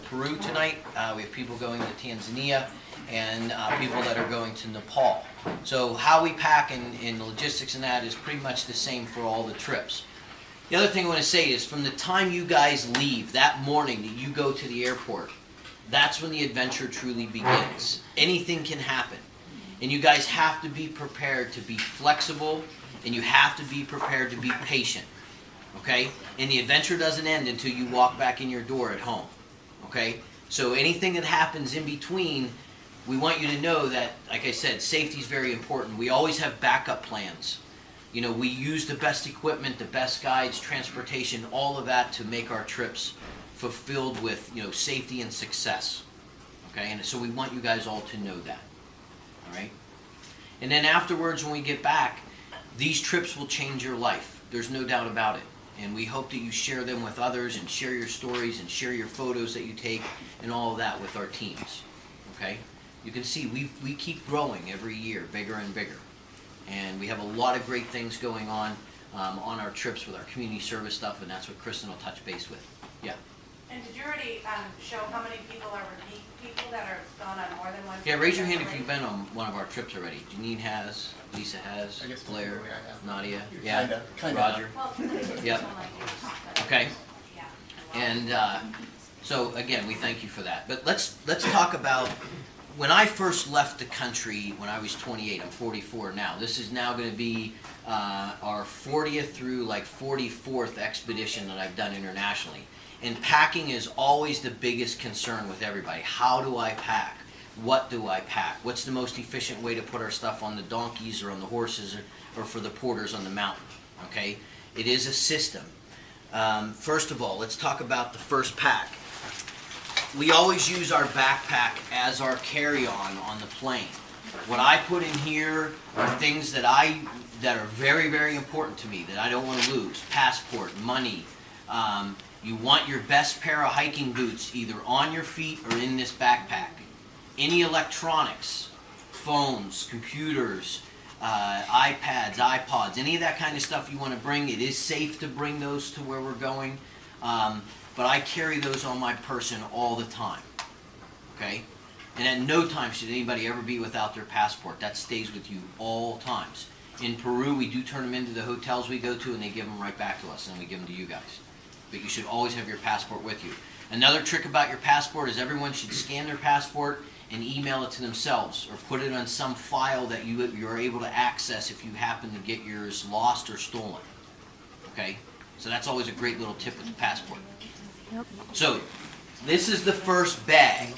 Peru tonight. We have people going to Tanzania and people that are going to Nepal. So how we pack and the logistics and that is pretty much the same for all the trips. The other thing I want to say is from the time you guys leave, that morning that you go to the airport, that's when the adventure truly begins. Anything can happen. And you guys have to be prepared to be flexible, and you have to be prepared to be patient. Okay? And the adventure doesn't end until you walk back in your door at home. Okay? So anything that happens in between, we want you to know that, like I said, safety is very important. We always have backup plans. You know, we use the best equipment, the best guides, transportation, all of that to make our trips fulfilled with, you know, safety and success. Okay? And so we want you guys all to know that. All right? And then afterwards, when we get back, these trips will change your life. There's no doubt about it. And we hope that you share them with others and share your stories and share your photos that you take and all of that with our teams. Okay? You can see we keep growing every year, bigger and bigger. And we have a lot of great things going on our trips with our community service stuff, and that's what Kristen will touch base with. Yeah. And did you already show how many people are repeat people that are gone on more than one trip? Yeah, raise your hand if you've been on one of our trips already. Janine has, Lisa has, I guess Blair, I have. Nadia, yeah, Kinda. Roger. Well, Yep. like, Okay. yeah. And so again, we thank you for that. But let's talk about when I first left the country when I was 28. I'm 44 now. This is now going to be our 40th through like 44th expedition that I've done internationally. And packing is always the biggest concern with everybody. How do I pack? What do I pack? What's the most efficient way to put our stuff on the donkeys or on the horses or for the porters on the mountain? Okay? It is a system. First of all, let's talk about the first pack. We always use our backpack as our carry-on on the plane. What I put in here are things that are very, very important to me that I don't want to lose. Passport, money. You want your best pair of hiking boots either on your feet or in this backpack. Any electronics, phones, computers, iPads, iPods, any of that kind of stuff you want to bring. It is safe to bring those to where we're going. But I carry those on my person all the time. Okay? And at no time should anybody ever be without their passport. That stays with you all times. In Peru, we do turn them into the hotels we go to, and they give them right back to us, and we give them to you guys. But you should always have your passport with you. Another trick about your passport is everyone should scan their passport and email it to themselves, or put it on some file that you're able to access if you happen to get yours lost or stolen. Okay? So that's always a great little tip with the passport. Yep. So, this is the first bag.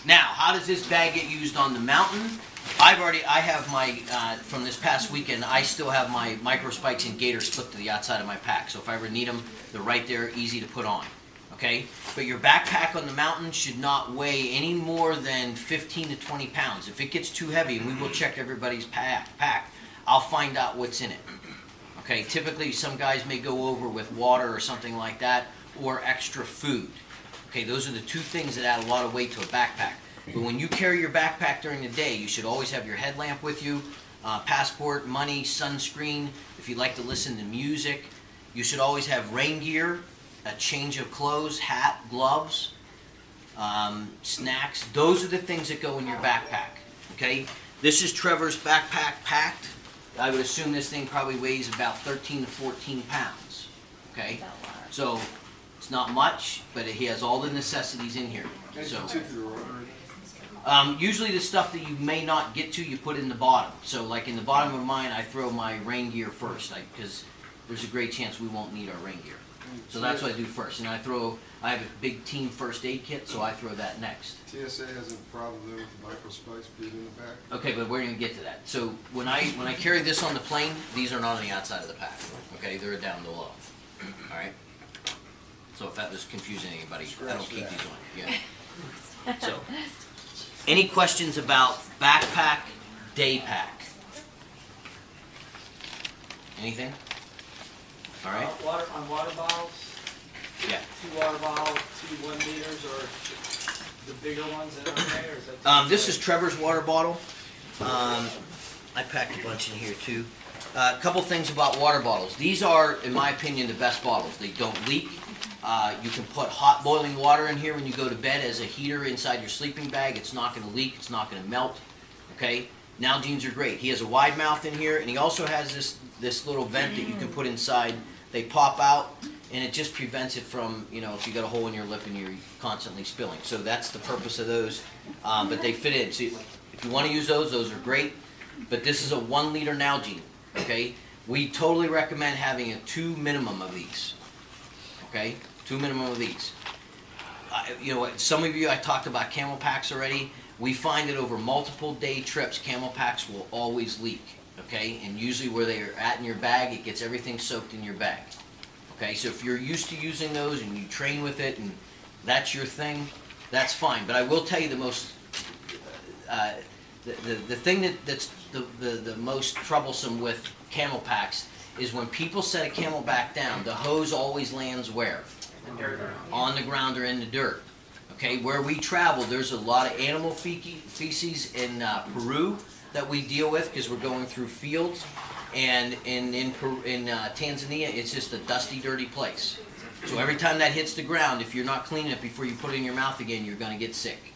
Now, how does this bag get used on the mountain? I have my, from this past weekend, I still have my micro spikes and gaiters clipped to the outside of my pack. So if I ever need them, they're right there, easy to put on. Okay? But your backpack on the mountain should not weigh any more than 15 to 20 pounds. If it gets too heavy, and we will check everybody's pack, I'll find out what's in it. Okay? Typically, some guys may go over with water or something like that, or extra food. Okay, those are the two things that add a lot of weight to a backpack. But when you carry your backpack during the day, you should always have your headlamp with you, passport, money, sunscreen. If you like to listen to music, you should always have rain gear, a change of clothes, hat, gloves, snacks. Those are the things that go in your backpack. Okay, this is Trevor's backpack packed. I would assume this thing probably weighs about 13 to 14 pounds. Okay, so it's not much, but he has all the necessities in here. So, usually the stuff that you may not get to, you put in the bottom. So like in the bottom of mine, I throw my rain gear first, because there's a great chance we won't need our rain gear. So that's what I do first. And I have a big team first aid kit, so I throw that next. TSA has a problem there with the micro spikes being in the back. Okay, but we're going to get to that. So when I carry this on the plane, these are not on the outside of the pack. Okay, they're down below. All right? So if that was confusing anybody, I don't keep these on. Yeah. So, any questions about backpack, day pack? Anything? All right. On water bottles? Yeah. 2 water bottles, 2 1 liters, or the bigger ones that are okay, or is that? This is Trevor's water bottle. I packed a bunch in here too. A couple things about water bottles. These are, in my opinion, the best bottles. They don't leak. You can put hot boiling water in here when you go to bed as a heater inside your sleeping bag. It's not going to leak. It's not going to melt. Okay? Nalgene's are great. He has a wide mouth in here, and he also has this little vent that you can put inside. They pop out, and it just prevents it from, you know, if you got a hole in your lip and you're constantly spilling. So that's the purpose of those. But they fit in. So if you want to use those are great. But this is a 1 liter Nalgene. Okay? We totally recommend having a 2 minimum of these. Okay? 2 minimum of these. You know, some of you, I talked about camel packs already. We find that over multiple day trips, camel packs will always leak. Okay? And usually where they are at in your bag, it gets everything soaked in your bag. Okay? So if you're used to using those and you train with it and that's your thing, that's fine. But I will tell you the most, the thing that's the most troublesome with camel packs is when people set a camel back down, the hose always lands where? On the ground or in the dirt. Okay, where we travel, there's a lot of animal feces in Peru that we deal with because we're going through fields, and in Tanzania, it's just a dusty, dirty place. So every time that hits the ground, if you're not cleaning it before you put it in your mouth again, you're going to get sick.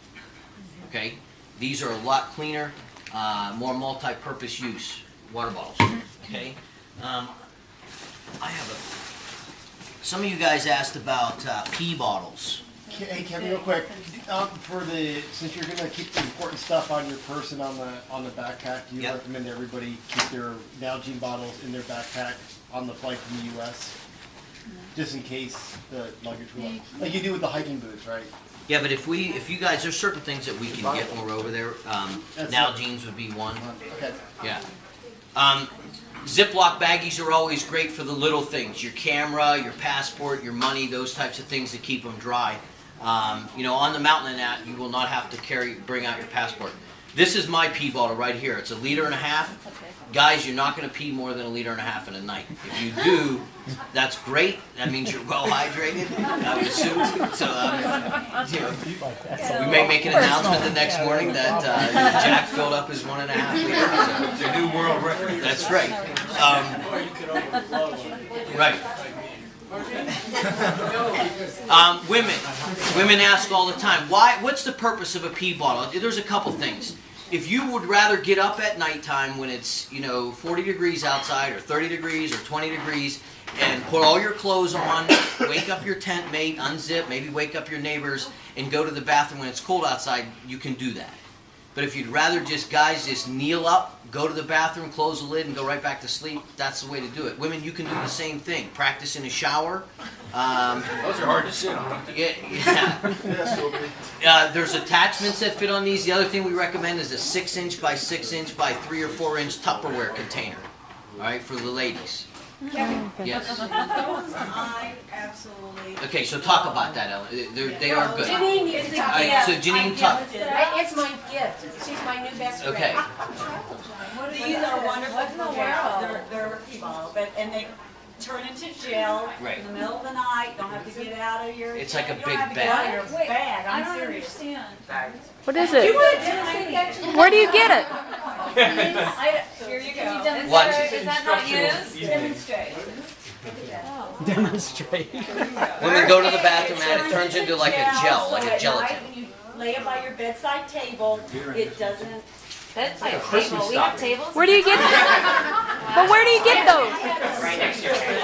Okay, these are a lot cleaner, more multi-purpose use water bottles. Okay, I have some of you guys asked about pee bottles. Hey Kevin, real quick, since you're gonna keep the important stuff on your person on the backpack, do you Yep. recommend everybody keep their Nalgene bottles in their backpack on the flight from the U.S. just in case the luggage will, like you do with the hiking boots, right? Yeah, but if you guys, there's certain things that we can get when we're over there. Nalgene's would be one. Okay. Yeah. Ziploc baggies are always great for the little things. Your camera, your passport, your money, those types of things to keep them dry. You know, on the mountain and that, you will not have to bring out your passport. This is my pee bottle right here. It's 1.5 liters. Guys, you're not going to pee more than 1.5 liters in a night. If you do, that's great. That means you're well hydrated, I would assume. So, you know, we may make an announcement the next morning that Jack filled up his 1.5 liters. It's a new world record. That's right. Or you could overflow. Right. Women ask all the time, what's the purpose of a pee bottle? There's a couple things. If you would rather get up at nighttime when it's, you know, 40 degrees outside or 30 degrees or 20 degrees and put all your clothes on, wake up your tent mate, unzip, maybe wake up your neighbors and go to the bathroom when it's cold outside, you can do that. But if you'd rather just kneel up, go to the bathroom, close the lid, and go right back to sleep, that's the way to do it. Women, you can do the same thing. Practice in a shower. Those are hard to sit on. Yeah. There's attachments that fit on these. The other thing we recommend is a 6-inch by 6-inch by 3 or 4-inch Tupperware container. All right, for the ladies. Yes. I absolutely. Okay, so talk about that, Ellen. They are good. Janine needs to All right, so Janine, talk. It's my gift. She's my new best friend. Okay. These are wonderful for gals. They're a pee bottle, and they turn into gel Right. in the middle of the night. Don't have to get out of your. It's like a you don't big have to get bag. out of your bag. I'm serious. What is it? Where do you get it? Here you go. What? Is that not used? Demonstrate. Demonstrate. Women go to the bathroom and it turns into like a gel, like a gelatin. When you lay it by your bedside table, it doesn't. Bedside table. We have tables. Where do you get But where do you get those? Right next to your bed.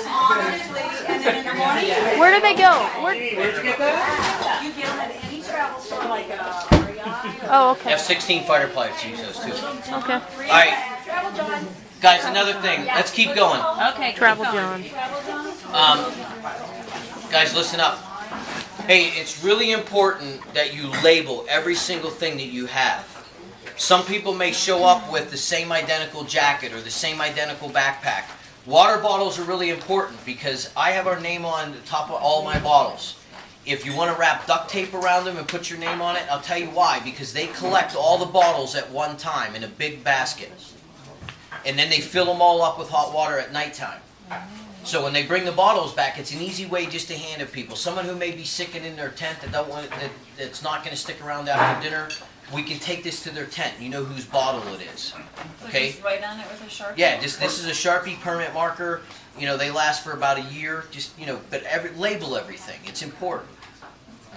Honestly, and then in the morning. Where do they go? You get them at any travel store like REI. Oh, okay. F-16 fighter pilots use those too. Okay. All right, Travel John. guys, another thing. Let's keep going. Okay. Travel John. Guys, listen up. Hey, it's really important that you label every single thing that you have. Some people may show up with the same identical jacket or the same identical backpack. Water bottles are really important because I have our name on the top of all my bottles. If you want to wrap duct tape around them and put your name on it, I'll tell you why. Because they collect all the bottles at one time in a big basket. And then they fill them all up with hot water at nighttime. So when they bring the bottles back, it's an easy way just to hand it people. Someone who may be sicking in their tent that's not going to stick around after dinner, we can take this to their tent. You know whose bottle it is. Okay? Just write on it with a Sharpie. Yeah, this is a Sharpie permanent marker. You know, they last for about a year. Just, you know, but label everything. It's important.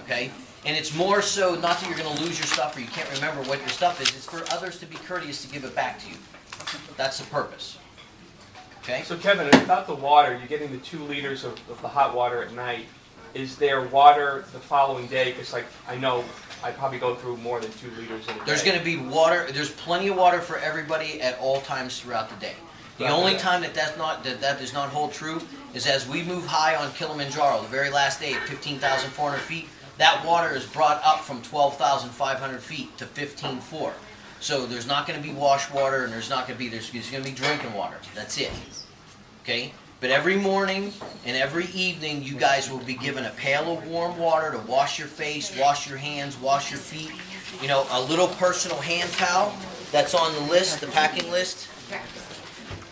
Okay? And it's more so not that you're going to lose your stuff or you can't remember what your stuff is. It's for others to be courteous to give it back to you. That's the purpose. Okay? So Kevin, about the water, you're getting the 2 liters of the hot water at night. Is there water the following day? Because like I know I probably go through more than 2 liters in a day. There's going to be water. There's plenty of water for everybody at all times throughout the day. The only time that that does not hold true is as we move high on Kilimanjaro, the very last day at 15,400 feet. That water is brought up from 12,500 feet to 15,400. So there's not going to be wash water, and there's going to be drinking water. That's it. Okay? But every morning and every evening, you guys will be given a pail of warm water to wash your face, wash your hands, wash your feet. You know, a little personal hand towel that's on the list, the packing list.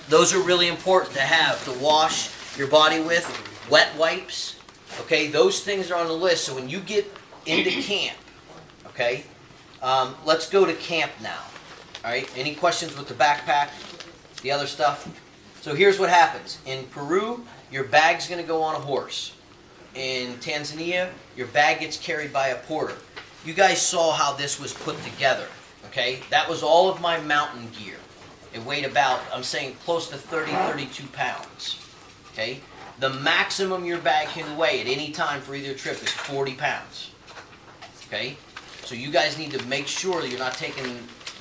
Those are really important to have to wash your body with. Wet wipes. Okay, those things are on the list. So when you get into camp, okay, let's go to camp now. All right, any questions with the backpack, the other stuff? So here's what happens. In Peru, your bag's going to go on a horse. In Tanzania, your bag gets carried by a porter. You guys saw how this was put together, okay? That was all of my mountain gear. It weighed about, I'm saying, close to 30, 32 pounds, okay? The maximum your bag can weigh at any time for either trip is 40 pounds. Okay? So you guys need to make sure that you're not taking,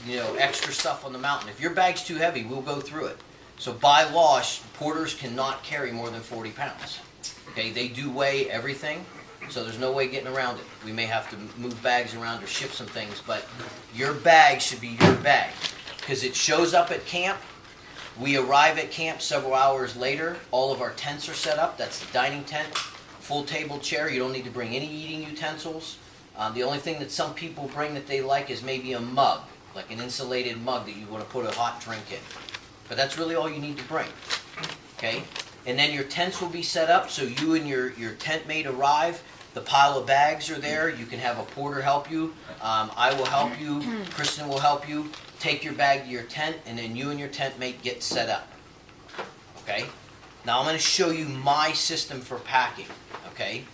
you know, extra stuff on the mountain. If your bag's too heavy, we'll go through it. So by law, porters cannot carry more than 40 pounds. Okay? They do weigh everything, so there's no way getting around it. We may have to move bags around or shift some things, but your bag should be your bag. Because it shows up at camp. We arrive at camp several hours later. All of our tents are set up. That's the dining tent. Full table chair. You don't need to bring any eating utensils. The only thing that some people bring that they like is maybe a mug, like an insulated mug that you want to put a hot drink in. But that's really all you need to bring. Okay? And then your tents will be set up so you and your tent mate arrive. The pile of bags are there. You can have a porter help you. I will help you. Kristen will help you. Take your bag to your tent, and then you and your tent mate get set up. Okay? Now I'm going to show you my system for packing. Okay?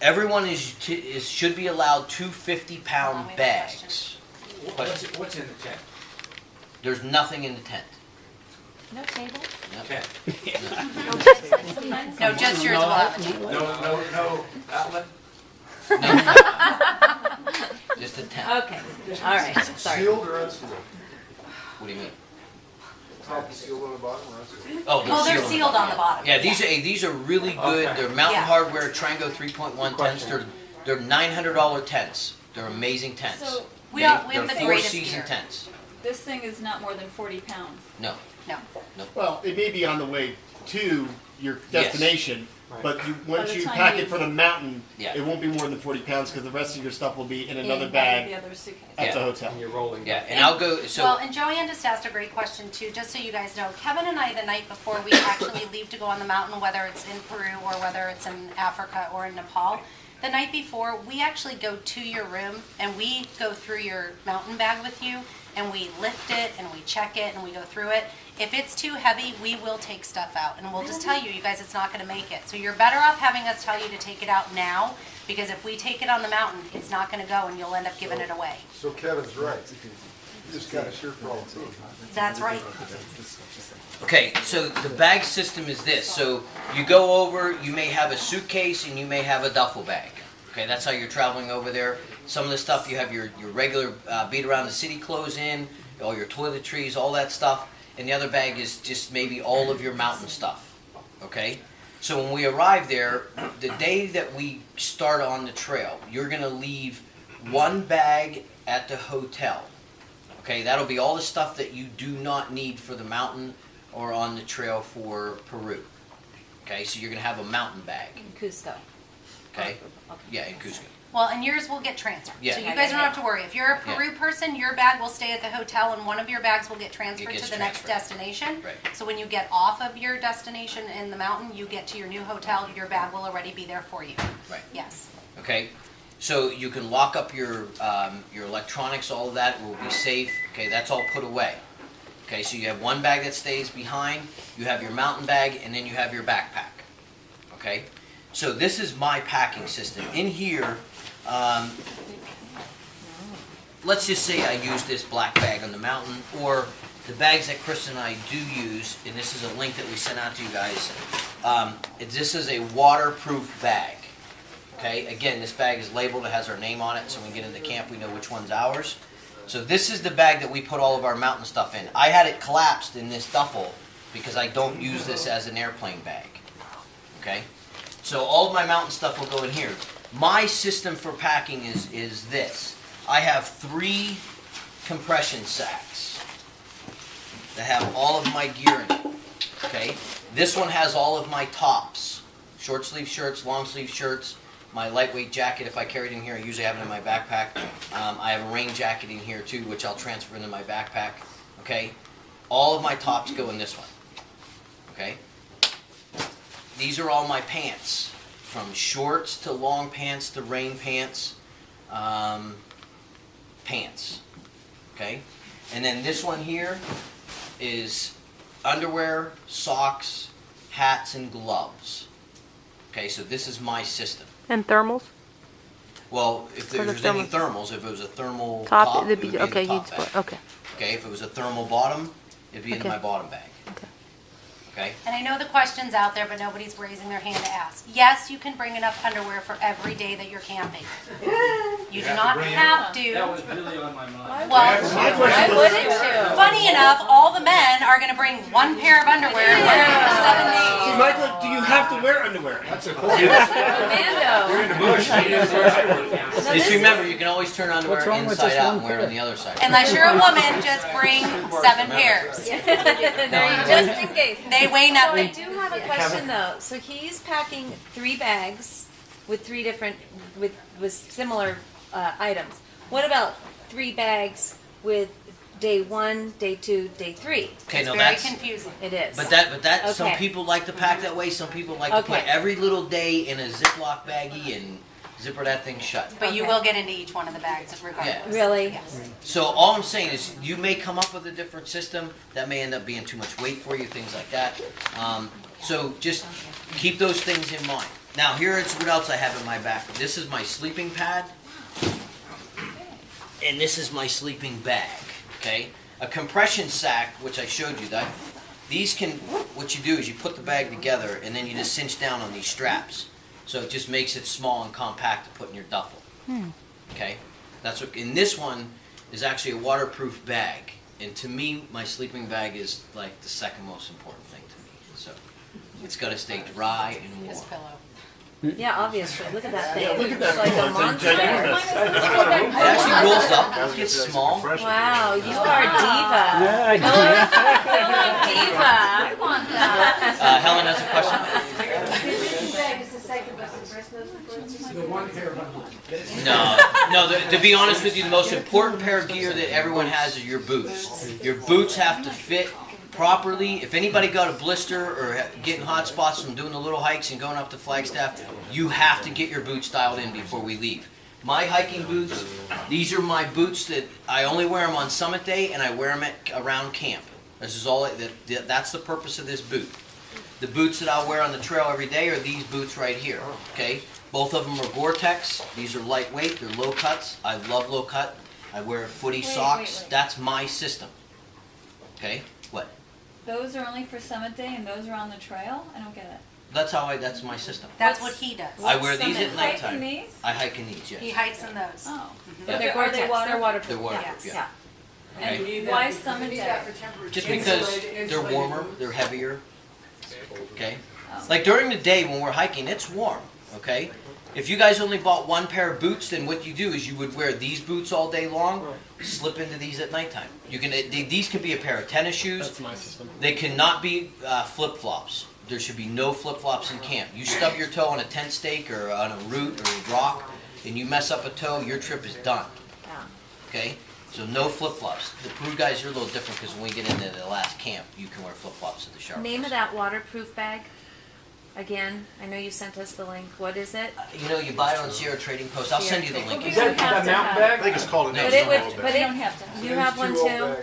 Everyone should be allowed 2 50-pound bags. What's in the tent? There's nothing in the tent. No table? Tent. No, just yours will have a table. No outlet? Just a tent. Okay, all right, sorry. Sealed or unsealed? What do you mean? Top is sealed on the bottom or unsealed? Oh, Well, they're sealed on the bottom. Yeah, these are really good. Okay. They're Mountain Yeah. Hardware Trango 3.1 tents. They're $900 tents. They're amazing tents. So, We have They're the 4 greatest season gear. tents. this thing is not more than 40 pounds. No. No. Well, it may be on the way to your destination, but once By the you time pack you- it for the mountain, Yeah. it won't be more than 40 pounds because the rest of your stuff will be in another The bag other suitcase. at the Yeah. hotel. And you're rolling. Yeah, and I'll go. So Well, and Joanne just asked a great question too, just so you guys know. Kevin and I, the night before we actually leave to go on the mountain, whether it's in Peru or whether it's in Africa or in Nepal, the night before, we actually go to your room and we go through your mountain bag with you and we lift it and we check it and we go through it. If it's too heavy, we will take stuff out and we'll just tell you, you guys, it's not going to make it. So you're better off having us tell you to take it out now, because if we take it on the mountain, it's not going to go and you'll end up giving it away. So Kevin's right. You just got a shirt problem too. That's right. okay, so the bag system is this. So you go over. You may have a suitcase and you may have a duffel bag. Okay, that's how you're traveling over there. Some of the stuff you have your regular beat around the city clothes in, all your toiletries, all that stuff. And the other bag is just maybe all of your mountain stuff, okay? So when we arrive there, the day that we start on the trail, you're going to leave one bag at the hotel, okay? That'll be all the stuff that you do not need for the mountain or on the trail for Peru, okay? So you're going to have a mountain bag, In Cusco. okay? Yeah, in Cusco. Well, and yours will get transferred. Yeah. So you guys don't have to worry. If you're a Peru person, your bag will stay at the hotel and one of your bags will get transferred gets to the next transferred. destination. Right. So when you get off of your destination in the mountain, you get to your new hotel, your bag will already be there for you. Right. Yes. Okay, so you can lock up your electronics, all of that will be safe. Okay, that's all put away. Okay, so you have one bag that stays behind, you have your mountain bag, and then you have your backpack. Okay, so this is my packing system. In here, let's just say I use this black bag on the mountain, or the bags that Chris and I do use, and this is a link that we sent out to you guys. This is a waterproof bag. Okay, again, this bag is labeled, it has our name on it, so when we get into camp we know which one's ours. So this is the bag that we put all of our mountain stuff in. I had it collapsed in this duffel because I don't use this as an airplane bag. Okay, so all of my mountain stuff will go in here. My system for packing is this. I have 3 compression sacks that have all of my gear in it. Okay, this one has all of my tops, short sleeve shirts, long sleeve shirts, my lightweight jacket if I carry it in here. I usually have it in my backpack. I have a rain jacket in here too, which I'll transfer into my backpack. Okay, all of my tops go in this one. Okay, these are all my pants, from shorts to long pants to rain pants. Pants. Okay, and then this one here is underwear, socks, hats, and gloves. Okay, so this is my system. And thermals? Well, if For the there's any thermals, if it was a thermal Top, top, it'd it would be, be okay, in the you'd top split, bag. okay. Okay, if it was a thermal bottom, it'd be in Okay. my bottom bag. Okay. Okay, And I know the question's out there, but nobody's raising their hand to ask. Yes, you can bring enough underwear for every day that you're camping. You do not have That to. was really on my mind. Well, Why wouldn't you? funny enough, all the men are gonna bring one pair of underwear and wear it for 7 days. Michael, do you have to wear underwear? That's a cool. Commando. In the bush. No, just this remember, you can always turn underwear What's wrong with inside just out one and wear it on pair? the other side. Unless you're a woman, just bring 7 pairs. Just in case. They weigh So I nothing. do have a question though. So he's packing 3 bags with 3 different, with similar items. What about 3 bags with day 1, day 2, day 3? Okay, It's no, very that's, confusing. It is. but that, some Okay. people like to pack that way, some people like to put Okay. every little day in a Ziploc baggie and zipper that thing shut. But you Okay. will get into each one of the bags regardless. Really? Yes. So all I'm saying is you may come up with a different system that may end up being too much weight for you, things like that. So just keep those things in mind. Now here's what else I have in my back. This is my sleeping pad, and this is my sleeping bag. Okay, a compression sack, which I showed you that. These can, what you do is you put the bag together and then you just cinch down on these straps. So it just makes it small and compact to put in your duffel. Okay, that's what. And this one is actually a waterproof bag. And to me, my sleeping bag is like the second most important thing to me. So it's got to stay dry and warm. His pillow. Yeah, obviously. Look at that thing. Yeah, look at It's that. like a It's monster. ginormous. It actually rolls up, it gets small. Wow, you are a diva. Diva. I want that. Helen has a question. No. To be honest with you, the most important pair of gear that everyone has is your boots. Your boots have to fit properly. If anybody got a blister or getting hot spots from doing the little hikes and going up to Flagstaff, you have to get your boots dialed in before we leave. My hiking boots, these are my boots that I only wear them on summit day and I wear them around camp. This is all. That's the purpose of this boot. The boots that I'll wear on the trail every day are these boots right here. Okay, both of them are Gore-Tex. These are lightweight. They're low cuts. I love low cut. I wear footy socks. That's my system. Okay, what? Those are only for Summit Day and those are on the trail? I don't get it. That's how that's my system. That's What's- what he does. I wear these Summit at hike in nighttime. these? I hike in these. He Yes. hikes in those. Oh. But they're Are they Gore-Tex. They're waterproof. They're waterproof. Yes. Yeah. Okay. And why Summit Day? Just because they're warmer, they're heavier. Okay? Like during the day when we're hiking, it's warm. Okay? If you guys only bought one pair of boots, then what you do is you would wear these boots all day long, slip into these at nighttime. You can these can be a pair of tennis shoes. That's my system. They cannot be flip-flops. There should be no flip-flops in camp. You stub your toe on a tent stake or on a root or a rock, and you mess up a toe, your trip is done. Yeah. Okay? So no flip-flops. The Peru guys are a little different because when we get into the last camp, you can wear flip-flops at the shower. Name of that waterproof bag? Again, I know you sent us the link. What is it? You know, you buy it on Sierra Trading Post. I'll send you the link. You Is don't that have to mountain have- bag? I think it's called an No, But you it don't would, have to. but You it, don't have to. you have one too?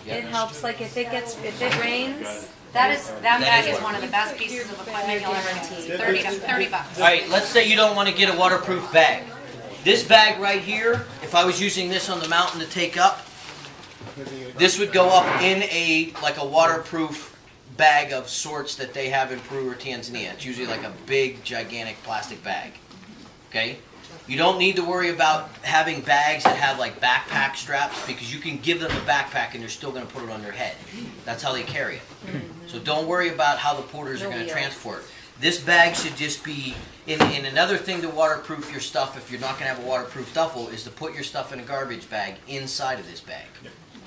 Yep. It helps, like if it rains, That bag is one of the best pieces of equipment you'll ever get. guaranteed. $30. All right, let's say you don't want to get a waterproof bag. This bag right here, if I was using this on the mountain to take up, this would go up in like a waterproof bag of sorts that they have in Peru or Tanzania. It's usually like a big, gigantic plastic bag. Okay? You don't need to worry about having bags that have like backpack straps because you can give them a backpack and they're still going to put it on their head. That's how they carry it. So don't worry about how the porters are going to transport it. This bag should just be, in another thing to waterproof your stuff if you're not going to have a waterproof duffel is to put your stuff in a garbage bag inside of this bag.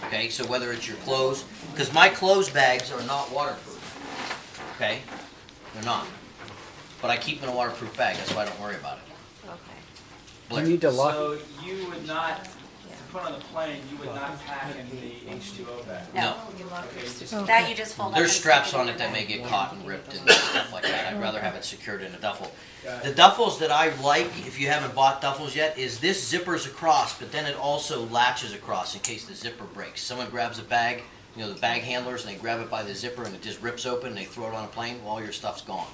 Okay, so whether it's your clothes, because my clothes bags are not waterproof. Okay? They're not. But I keep them in a waterproof bag, that's why I don't worry about it. You need to lock. So you would not, to put on the plane, you would not pack in the H2O bag? No. Okay, just That you just fold up. There's and straps stick it on in it your that may bag. get caught and ripped and stuff like that. I'd rather have it secured in a duffel. The duffels that I like, if you haven't bought duffels yet, is this zippers across, but then it also latches across in case the zipper breaks. Someone grabs a bag, you know, the bag handlers, and they grab it by the zipper and it just rips open and they throw it on a plane, well, all your stuff's gone.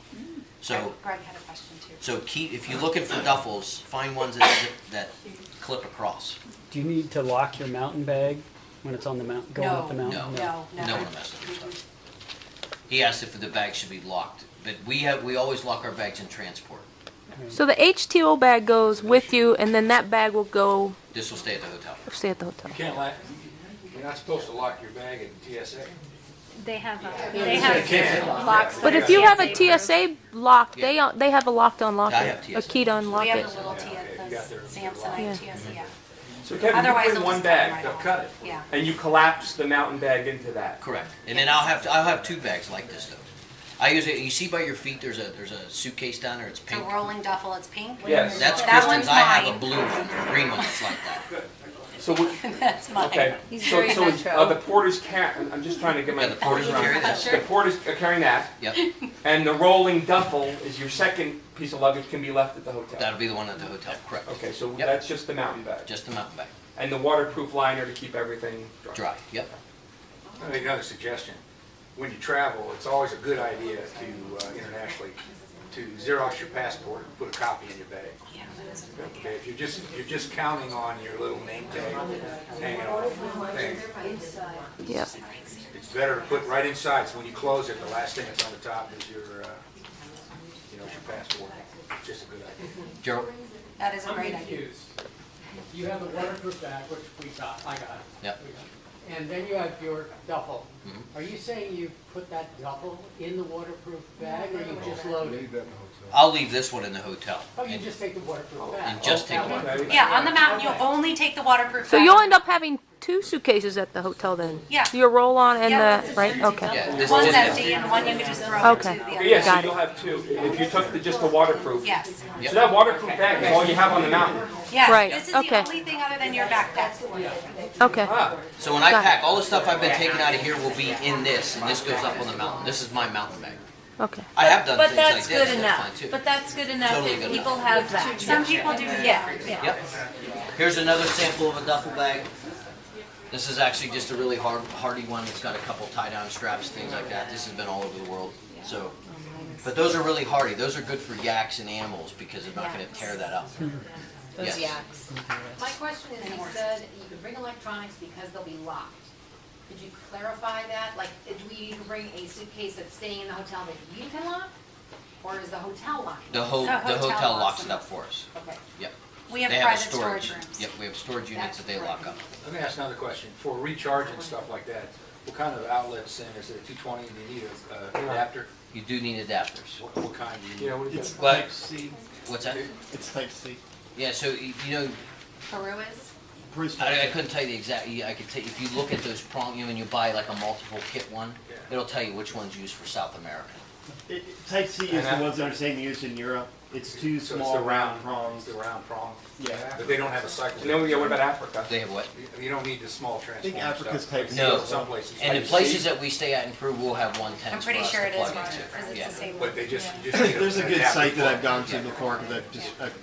So, Greg had a question too. so keep, if you're looking for duffels, find ones that clip across. Do you need to lock your mountain bag when it's on the mountain, going up the mountain? No, No never. one messes with your stuff. He asked if the bag should be locked, but we always lock our bags in transport. So the H2O bag goes with you, and then that bag will go This will stay at the hotel. stay at the hotel. You're not supposed to lock your bag in TSA. They have locks. But if you have a TSA lock, they have a locked on locker, I have a TSA. key to unlock We it. have the little Samsonite TSA, yeah. So Kevin, Otherwise you put in they'll one just bag, come right Cut it. Yeah. and you collapse the mountain bag into that. Correct. And then I'll have two bags like this though. I use it. You see by your feet, there's a suitcase down there. It's It's a pink. rolling duffel, it's pink. Yes. That's That Kristen's. one's I have a mine. blue, green one that's like that. So we, That's mine. okay. He's So very metro. the porters can't. I'm just trying to get my Yeah, the porters around carry this. this. The porters are carrying that, Yep. and the rolling duffel is your second piece of luggage can be left at the hotel. That'll be the one at the hotel. Correct. Okay, so Yep. that's just the mountain bag, Just the mountain bag. and the waterproof liner to keep everything dry. Dry. Yep. I'll make another suggestion. When you travel, it's always a good idea to, internationally, to Xerox your passport and put a copy in your bag. Yeah, that is a good idea. Okay, if you're just counting on your little name tag hanging on the thing, Yep. it's better to put right inside, so when you close it, the last thing that's on the top is your, your passport. It's just a good idea. Gerald. That is a I'm great idea. confused. You have a waterproof bag, which I got. Yep. And then you have your duffel. Mhm. Are you saying you put that duffel in the waterproof bag, or you just load it? I'll leave this one in the hotel. Oh, you just take the waterproof bag? And just take Oh, one. okay. Yeah, on the mountain, you'll only take the waterproof So bag. you'll end up having two suitcases at the hotel then? Yeah. Your roll-on and Yeah. the, right? Okay. Yeah. This One's just empty and one you can just throw Okay. into the other. Yeah, so Got it. you'll have two. If you took just the waterproof. Yes, So that waterproof bag is all you have on the mountain. yes. Right, This is okay. the only thing other than your backpack. Okay. Ah, So when I Got it. pack, all the stuff I've been taking out of here will be in this, and this goes up on the mountain. This is my mountain bag. Okay. I have done But things like that's this. good That's enough. fine too. But that's good enough Totally if good people enough. have that. Some people do. Yeah, yeah. Yep. Here's another sample of a duffel bag. This is actually just a really hardy one. It's got a couple tie-down straps, things like that. This has been all over the world. So, but those are really hardy. Those are good for yaks and animals because they're not going to tear that up. Those Yes. yaks. My question is, you said you could bring electronics because they'll be locked. Could you clarify that? Like, do we need to bring a suitcase that's staying in the hotel that you can lock? Or is the hotel locked? The hotel locks it up for us. Okay. Yep. We have They have a private storage rooms. Yep, we have storage units that they lock up. Let me ask another question. For recharging stuff like that, what kind of outlets, and is it a 220, do you need an adapter? You do need adapters. What kind do you need? you know, what is It's it? What? type C. What's that? It's type C. Yeah, so you know, Peru is? Bruce I type C. couldn't tell you the exact. I could tell you if you look at those prong. You know, when you buy like a multiple kit one, Yeah. it'll tell you which one's used for South America. Type C is And the that- ones that are saying used in Europe. It's two So small it's the round prongs. It's the round prong, Yeah. but they don't have a cycle. You know, yeah, what about Africa? They have what? You don't need the small I transformer think Africa's stuff. type C. No. Some places. And the Type places C, that we stay at in Peru will have 110s I'm pretty for us sure to it is, plug Roger, into. because it's Yeah. the same one. But they just need There's a an good adapter site that plug. I've gone to before because I've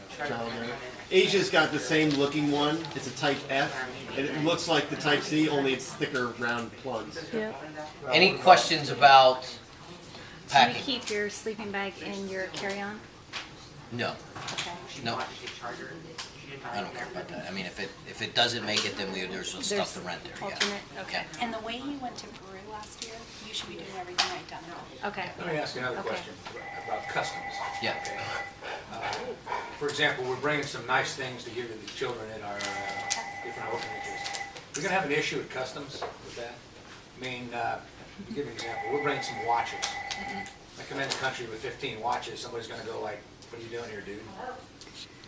Asia's got the same looking one. It's a Type F, and it looks like the Type C, only it's thicker, round plugs. Yeah. Any questions about Do you packing? keep your sleeping bag in your carry-on? No, Okay. no. I don't care about that. I mean, if it doesn't make it, then there's some stuff to rent there, yeah. Alternate, okay. And the way you went to Peru last year, you should be doing everything right down there. Okay. Let me ask you another Okay. question about customs. Yeah. Okay. For example, we're bringing some nice things to give to the children at our different orphanages. We're gonna have an issue at customs with that? I mean, to give you an example, we're bringing some watches. I come in the country with 15 watches, somebody's gonna go like, what are you doing here, dude?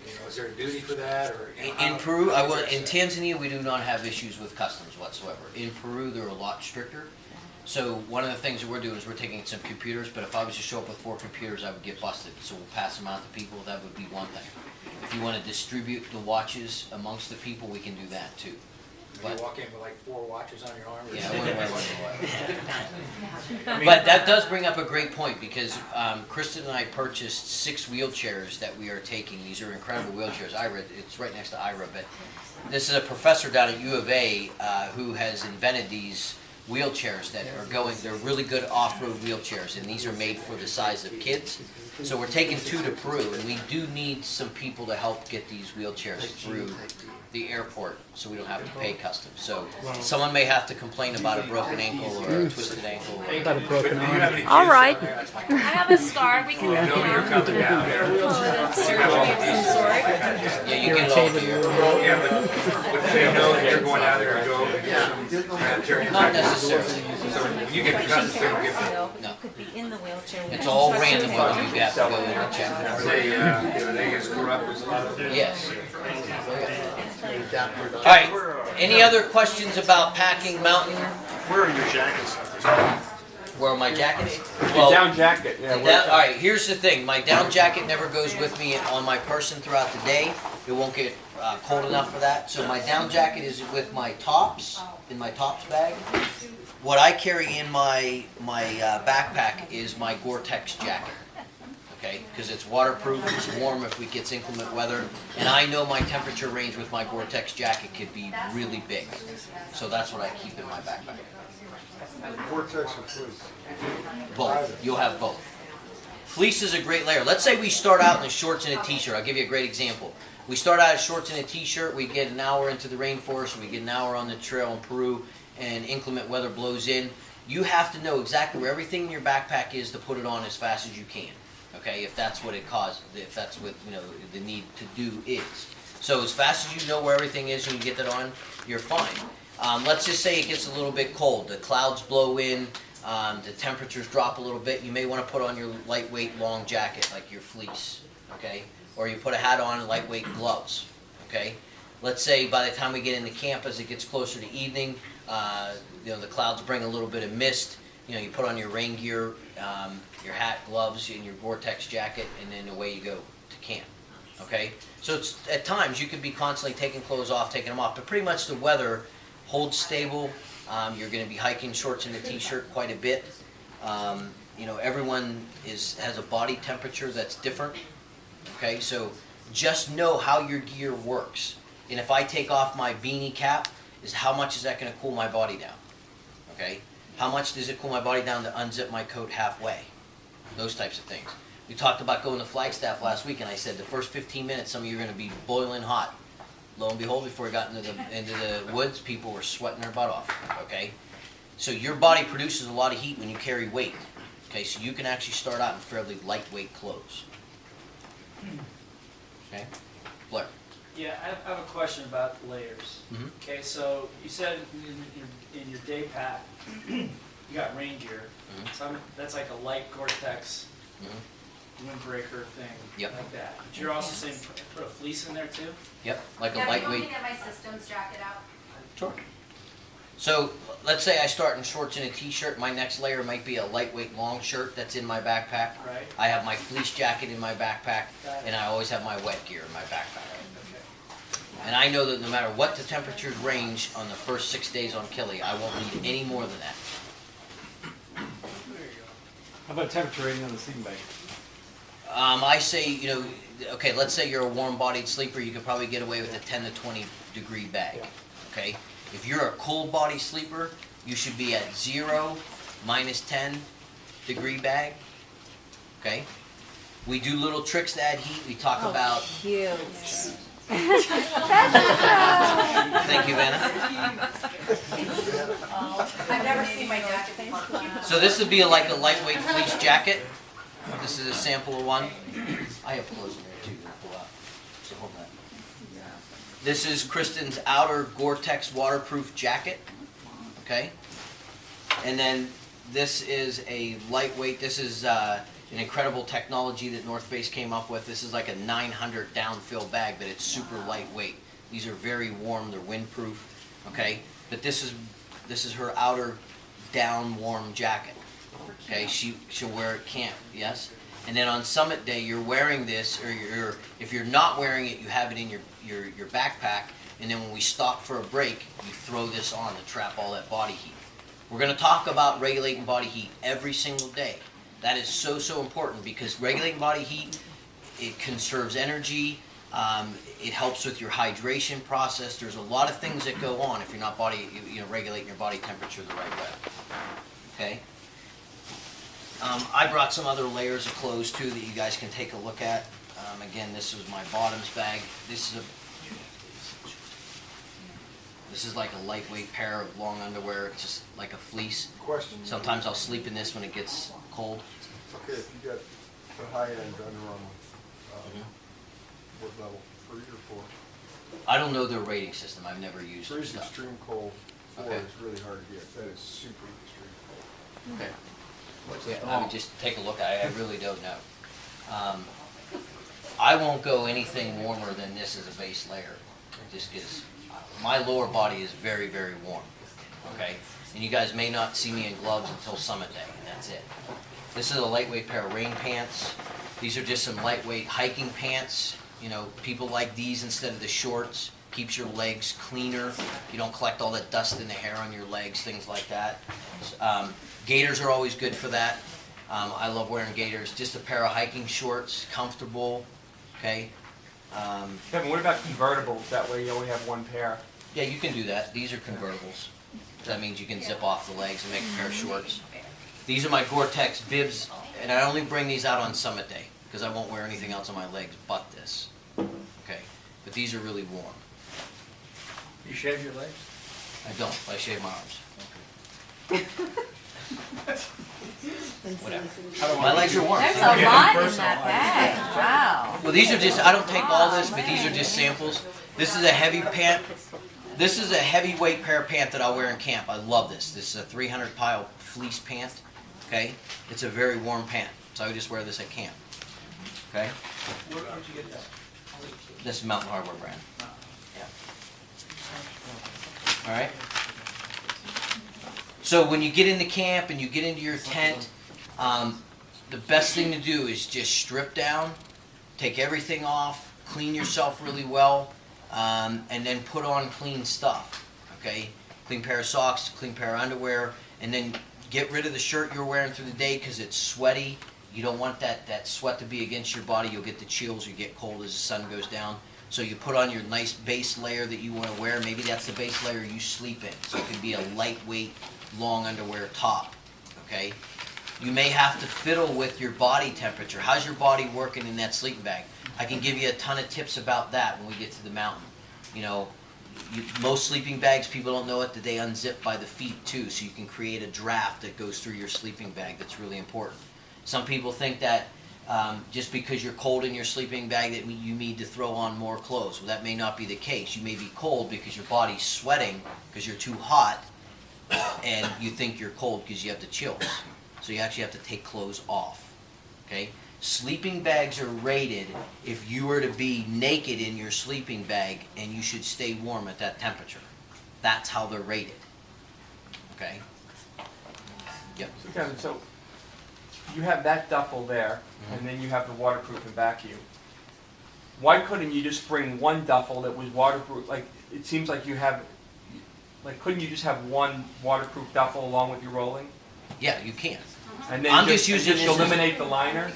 You know, is there a duty for that, or? You know, In Peru, in Tanzania, we do not have issues with customs whatsoever. In Peru, they're a lot stricter. So one of the things that we're doing is we're taking some computers, but if I was to show up with 4 computers, I would get busted. So we'll pass them out to people, that would be one thing. If you want to distribute the watches amongst the people, we can do that too. You walk in with like 4 watches on your arm? Or Yeah, something? but that does bring up a great point, because Kristen and I purchased 6 wheelchairs that we are taking. These are incredible wheelchairs. It's right next to Ira, but this is a professor down at U of A who has invented these wheelchairs that are they're really good off-road wheelchairs, and these are made for the size of kids. So we're taking 2 to Peru, and we do need some people to help get these wheelchairs through the airport, so we don't have to pay customs. So someone may have to complain about a broken ankle or a twisted ankle. About a broken arm. All right. I have a scar. We can, I know you're coming down there. call it a surgery of some sort. Yeah, you get it all here. Yeah, but they know that you're going out there and go and get some humanitarian. Not necessarily. So when you get to customs, they don't give you. No. You could be in the wheelchair. It's all random whether you have to go in and check. Are they as corrupt as a lot of them? Yes. All right. Any other questions about packing mountain? Where are your jackets? Where my jacket is? Your down jacket, yeah. All right, here's the thing. My down jacket never goes with me on my person throughout the day. It won't get cold enough for that. So my down jacket is with my tops, in my tops bag. What I carry in my backpack is my Gore-Tex jacket. Okay, because it's waterproof, it's warm if we get inclement weather, and I know my temperature range with my Gore-Tex jacket could be really big. So that's what I keep in my backpack. Vortex or fleece? Both. You'll have both. Fleece is a great layer. Let's say we start out in a shorts and a t-shirt. I'll give you a great example. We start out in shorts and a t-shirt, we get an hour into the rainforest, we get an hour on the trail in Peru, and inclement weather blows in. You have to know exactly where everything in your backpack is to put it on as fast as you can. Okay, if that's what it caused, if that's what the need to do is. So as fast as you know where everything is and you get that on, you're fine. Let's just say it gets a little bit cold. The clouds blow in, the temperatures drop a little bit. You may want to put on your lightweight long jacket, like your fleece. Okay, or you put a hat on and lightweight gloves. Okay. Let's say by the time we get into camp, as it gets closer to evening, the clouds bring a little bit of mist. You put on your rain gear, your hat, gloves, and your Gore-Tex jacket, and then away you go to camp. Okay? So it's at times you could be constantly taking clothes off, taking them off, but pretty much the weather holds stable. You're going to be hiking shorts and a t-shirt quite a bit. Everyone has a body temperature that's different. Okay? So just know how your gear works. And if I take off my beanie cap, how much is that going to cool my body down? Okay? How much does it cool my body down to unzip my coat halfway? Those types of things. We talked about going to Flagstaff last week, and I said the first 15 minutes, some of you are going to be boiling hot. Lo and behold, before we got into the woods, people were sweating their butt off. Okay? So your body produces a lot of heat when you carry weight. Okay? So you can actually start out in fairly lightweight clothes. Okay? Blair. Yeah, I have a question about layers. Mhm. Okay, so you said in your day pack, you got rain gear. Mhm. So that's like a light Gore-Tex windbreaker thing, Yep. like that. But you're also saying put a fleece in there too? Yep, like a Yeah, lightweight. you want me to get my systems jacket out? Sure. So let's say I start in shorts and a t-shirt. My next layer might be a lightweight long shirt that's in my backpack. Right. I have my fleece jacket in my backpack, Got it. and I always have my wet gear in my backpack. Okay. And I know that no matter what the temperatures range on the first 6 days on Kili, I won't need any more than that. How about temperature rating on the sleeping bag? I say, you know, okay, let's say you're a warm-bodied sleeper, you could probably get away with a 10 to 20 degree bag, okay? If you're a cold-body sleeper, you should be at 0, -10 degree bag, okay? We do little tricks to add heat. We talk about... Cute. Thank you, Vanna. I've never seen my jacket before. So this would be like a lightweight fleece jacket. This is a sample of one. I have clothes in there too to pull out. So hold that. This is Kristen's outer Gore-Tex waterproof jacket. Okay. And then this is a lightweight. This is an incredible technology that North Face came up with. This is like a 900 downfill bag, but it's super lightweight. These are very warm. They're windproof. Okay. But this is her outer down warm jacket. Okay, she'll wear it camp, yes? And then on summit day, you're wearing this, or if you're not wearing it, you have it in your backpack, and then when we stop for a break, you throw this on to trap all that body heat. We're going to talk about regulating body heat every single day. That is so, so important, because regulating body heat, it conserves energy, it helps with your hydration process. There's a lot of things that go on if you're not regulating your body temperature the right way. Okay? I brought some other layers of clothes too that you guys can take a look at. Again, this was my bottoms bag. This is like a lightweight pair of long underwear. It's just like a fleece. Question. Sometimes I'll sleep in this when it gets cold. Okay, if you got the high-end Under Armour, what level? 3 or 4? I don't know their rating system. I've never used 3 their is stuff. extreme cold. 4 Okay. is really hard to get. That is super extreme cold. Okay. Yeah, I would just take a look at it. I really don't know. I won't go anything warmer than this as a base layer. Just because my lower body is very, very warm. Okay? And you guys may not see me in gloves until summit day, and that's it. This is a lightweight pair of rain pants. These are just some lightweight hiking pants. You know, people like these instead of the shorts. Keeps your legs cleaner. You don't collect all that dust in the hair on your legs, things like that. Gaiters are always good for that. I love wearing gaiters. Just a pair of hiking shorts, comfortable. Okay. Kevin, what about convertibles? That way you only have one pair. Yeah, you can do that. These are convertibles. That means you can zip off the legs and make a pair of shorts. These are my Gore-Tex bibs, and I only bring these out on summit day because I won't wear anything else on my legs but this. Okay. But these are really warm. You shave your legs? I don't. I shave my arms. Whatever. My legs are warm. There's a lot in that bag. Wow. Well, these are just, I don't take all this, but these are just samples. This is a heavy pant. This is a heavyweight pair of pants that I'll wear in camp. I love this. This is a 300 pile fleece pant. Okay? It's a very warm pant. So I would just wear this at camp. Okay? Where did you get that? This is Mountain Hardwear brand. Yeah. All right? So when you get into camp and you get into your tent, the best thing to do is just strip down, take everything off, clean yourself really well, and then put on clean stuff, okay? Clean pair of socks, clean pair of underwear, and then get rid of the shirt you're wearing through the day because it's sweaty. You don't want that sweat to be against your body. You'll get the chills, you get cold as the sun goes down. So you put on your nice base layer that you want to wear. Maybe that's the base layer you sleep in. So it could be a lightweight, long underwear top, okay? You may have to fiddle with your body temperature. How's your body working in that sleeping bag? I can give you a ton of tips about that when we get to the mountain. You know, most sleeping bags, people don't know it, that they unzip by the feet too, so you can create a draft that goes through your sleeping bag. That's really important. Some people think that just because you're cold in your sleeping bag that you need to throw on more clothes. Well, that may not be the case. You may be cold because your body's sweating because you're too hot, and you think you're cold because you have the chills. So you actually have to take clothes off, okay? Sleeping bags are rated if you were to be naked in your sleeping bag, and you should stay warm at that temperature. That's how they're rated, okay? Yep. So Kevin, so you have that duffel there, and then you have the waterproof and vacuum. Why couldn't you just bring one duffel that was waterproof? Like, it seems like you have, like, couldn't you just have one waterproof duffel along with your rolling? Yeah, you can. And then I'm just using this as- eliminate the liner?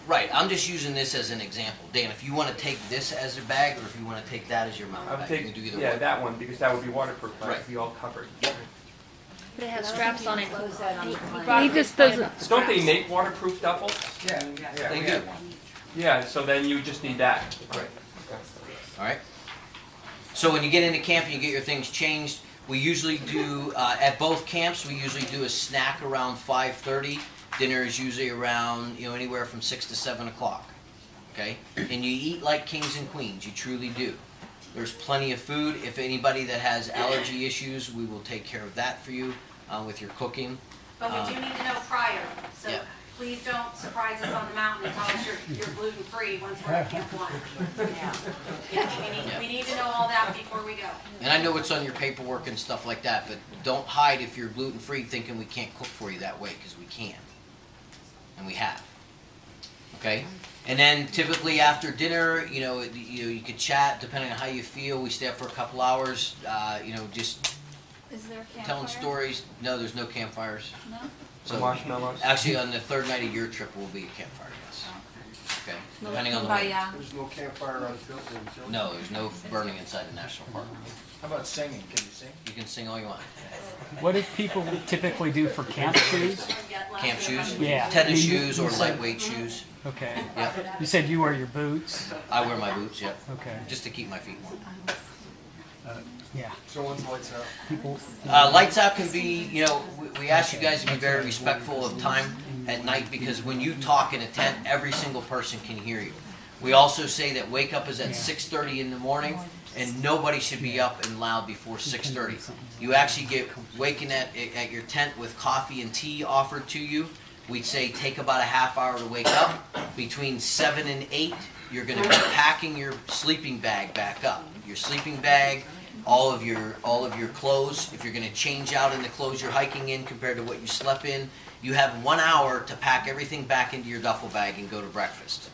Right, I'm just using this as an example. Dan, if you want to take this as a bag, or if you want to take that as your mountain I would bag, take, you can do either yeah, one. that one, because that would be waterproof, right? Right. Be all covered. But it has straps on it. He just doesn't. Don't they make waterproof duffels? Yeah, They we do. have one. Yeah, so then you just need that. Right. All right. So when you get into camp and you get your things changed, we usually do, at both camps, we usually do a snack around 5:30. Dinner is usually around, anywhere from 6 to 7 o'clock. Okay? And you eat like kings and queens. You truly do. There's plenty of food. If anybody that has allergy issues, we will take care of that for you with your cooking. But we do need to know prior, so Yeah. please don't surprise us on the mountain and tell us you're gluten-free once we're at Camp 1. We need to know all that before we go. And I know it's on your paperwork and stuff like that, but don't hide if you're gluten-free thinking we can't cook for you that way, because we can. And we have. Okay? And then typically after dinner, you could chat depending on how you feel. We stay up for a couple hours, just Is there a campfire? telling stories. No, there's no campfires. No? So Marshmallows? actually, on the third night of your trip will be a campfire, yes. Okay? Depending on the weather. There's no campfire on Tilton. No, there's no burning inside the national park. How about singing? Can you sing? You can sing all you want. What do people typically do for camp shoes? Camp shoes? Yeah. Tennis You- shoes you or said- lightweight shoes. Okay. Yep. You said you wear your boots. I wear my boots, yep. Okay. Just to keep my feet warm. Yeah. So when's lights out? People. Lights out can be, we ask you guys to be very respectful of time at night, because when you talk in a tent, every single person can hear you. We also say that wake up is at 6:30 in the morning, and nobody should be up and loud before 6:30. You actually get waken at your tent with coffee and tea offered to you. We'd say take about a half hour to wake up. Between 7 and 8, you're going to be packing your sleeping bag back up. Your sleeping bag, all of your clothes. If you're going to change out in the clothes you're hiking in compared to what you slept in, you have 1 hour to pack everything back into your duffel bag and go to breakfast.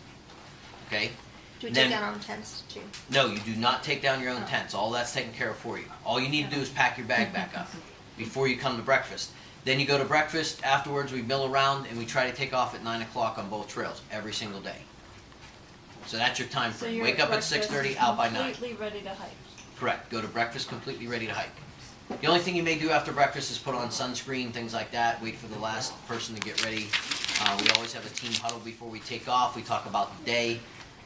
Okay? Do we Then- take down our own tents too? No, you do not take down your own tents. All that's taken care of for you. All you need to do is pack your bag back up before you come to breakfast. Then you go to breakfast. Afterwards, we mill around and we try to take off at 9 o'clock on both trails every single day. So that's your time So frame. you're Wake up at breakfast 6:30, out by 9. Completely ready to hike. Correct. Go to breakfast completely ready to hike. The only thing you may do after breakfast is put on sunscreen, things like that. Wait for the last person to get ready. We always have a team huddle before we take off. We talk about the day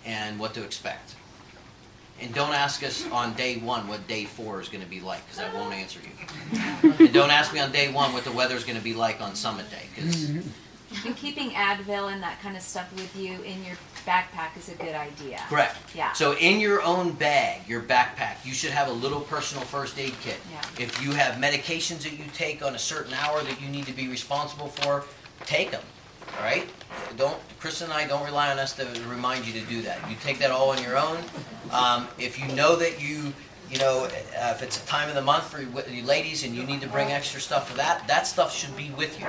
and what to expect. And don't ask us on day 1 what day 4 is going to be like, because I won't answer you. And don't ask me on day 1 what the weather is going to be like on summit day, because And keeping Advil and that kind of stuff with you in your backpack is a good idea. correct. Yeah. So in your own bag, your backpack, you should have a little personal first aid kit. Yeah. If you have medications that you take on a certain hour that you need to be responsible for, take them. All right? Chris and I don't rely on us to remind you to do that. You take that all on your own. If you know that if it's a time of the month for you ladies and you need to bring extra stuff for that, that stuff should be with you.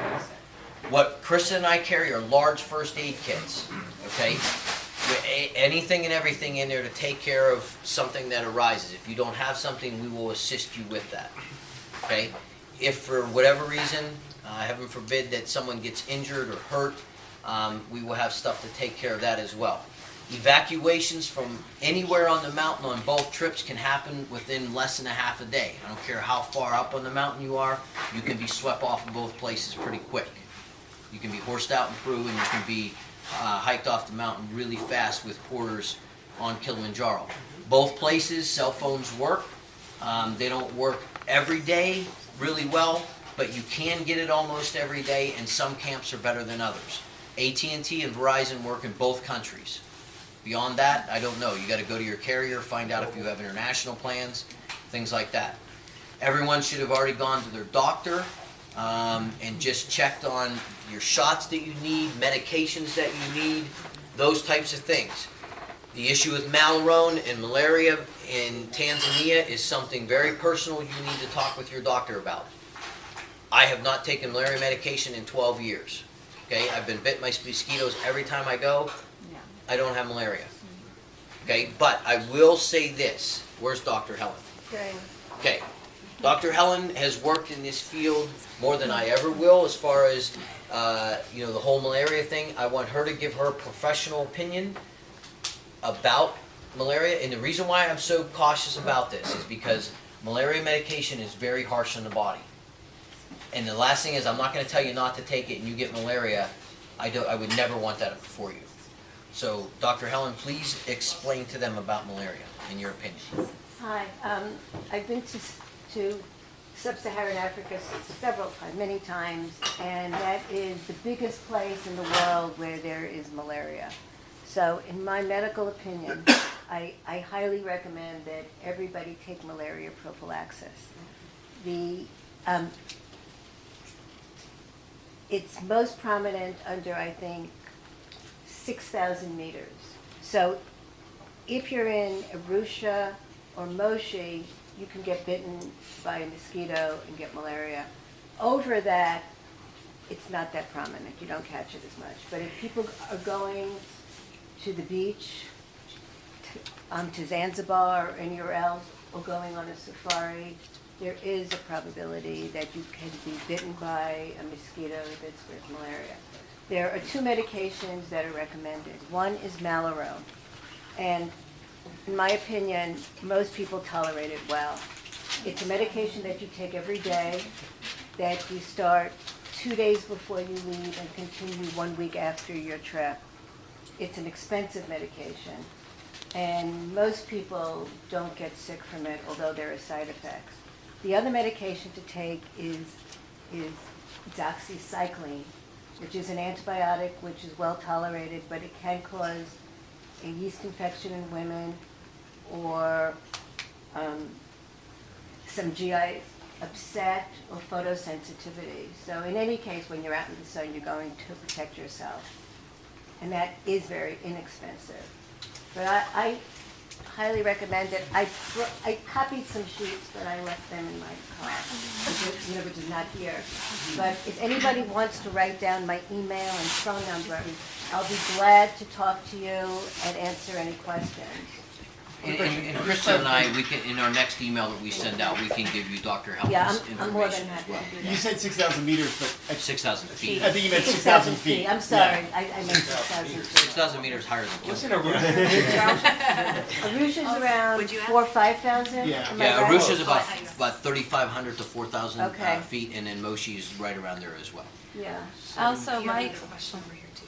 What Chris and I carry are large first aid kits, okay? With anything and everything in there to take care of something that arises. If you don't have something, we will assist you with that, okay? If for whatever reason, heaven forbid that someone gets injured or hurt, we will have stuff to take care of that as well. Evacuations from anywhere on the mountain on both trips can happen within less than a half a day. I don't care how far up on the mountain you are, you can be swept off of both places pretty quick. You can be horsed out in Peru, and you can be hiked off the mountain really fast with porters on Kilimanjaro. Both places, cell phones work. They don't work every day really well, but you can get it almost every day, and some camps are better than others. AT&T and Verizon work in both countries. Beyond that, I don't know. You got to go to your carrier, find out if you have international plans, things like that. Everyone should have already gone to their doctor and just checked on your shots that you need, medications that you need, those types of things. The issue with Malarone and malaria in Tanzania is something very personal you need to talk with your doctor about. I have not taken malaria medication in 12 years. Okay, I've been bit by mosquitoes every time I go. I don't have malaria. Okay, but I will say this. Where's Dr. Helen? Good. Okay, Dr. Helen has worked in this field more than I ever will as far as, the whole malaria thing. I want her to give her professional opinion about malaria. And the reason why I'm so cautious about this is because malaria medication is very harsh on the body. And the last thing is, I'm not going to tell you not to take it and you get malaria. I would never want that for you. So, Dr. Helen, please explain to them about malaria, in your opinion. Hi, I've been to sub-Saharan Africa several times, many times, and that is the biggest place in the world where there is malaria. So, in my medical opinion, I highly recommend that everybody take malaria prophylaxis. It's most prominent under, I think, 6,000 meters. So if you're in Arusha or Moshi, you can get bitten by a mosquito and get malaria. Over that, it's not that prominent. You don't catch it as much. But if people are going to the beach, to Zanzibar or anywhere else, or going on a safari, there is a probability that you can be bitten by a mosquito that's with malaria. There are two medications that are recommended. One is Malarone, and in my opinion, most people tolerate it well. It's a medication that you take every day, that you start 2 days before you leave and continue 1 week after your trip. It's an expensive medication, and most people don't get sick from it, although there are side effects. The other medication to take is doxycycline, which is an antibiotic which is well tolerated, but it can cause a yeast infection in women or some GI upset or photosensitivity. So in any case, when you're out in the sun, you're going to protect yourself. And that is very inexpensive. But I highly recommend it. I copied some sheets, but I left them in my car, which is not here. But if anybody wants to write down my email and phone number, I'll be glad to talk to you and answer any questions. And Kristen and I, we can, in our next email that we send out, we can give you Dr. Helen's I'm more than information as happy well. to do that. You said 6,000 meters, but 6,000 feet. I think you meant 6,000 feet. I'm sorry, Yeah. I meant 6,000 feet. 6,000 meters higher than Listen, Kilburn. Arusha's around 4,000 or 5,000? Yeah. Am I Yeah, right? Arusha's about 3,500 to 4,000 Okay. feet, and then Moshi is right around there as well. Yeah. Also, my,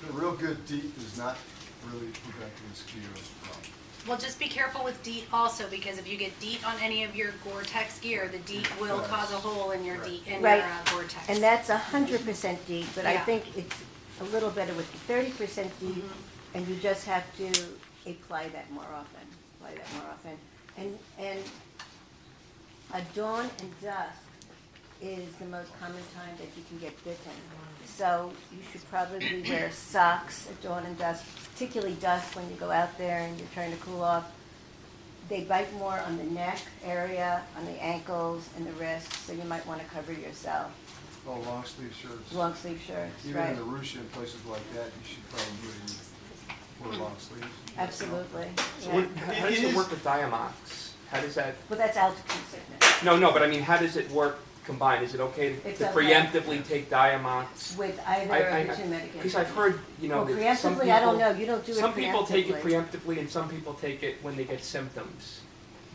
The real good DEET does not really prevent the mosquitoes from. Well, just be careful with DEET also, because if you get DEET on any of your Gore-Tex gear, the DEET will cause a hole in your DEET, in Right. your Gore-Tex. And that's 100% DEET, but I Yeah. think it's a little better with the 30% DEET, and you just have to apply that more often, And dawn and dusk is the most common time that you can get bitten. So you should probably wear socks at dawn and dusk, particularly dusk when you go out there and you're trying to cool off. They bite more on the neck area, on the ankles, and the wrists, so you might want to cover yourself. Oh, long sleeve shirts. Long sleeve shirts, Even right. in Arusha and places like that, you should probably wear long sleeves. Absolutely. So yeah. how does it work with Diamox? How does that? Well, that's altitude sickness. No, but I mean, how does it work combined? Is it okay It's to okay. preemptively take Diamox? With either of the two medications. Because I've heard, Well, that some preemptively, I don't people- know, you don't do it Some people take it preemptively. preemptively and some people take it when they get symptoms.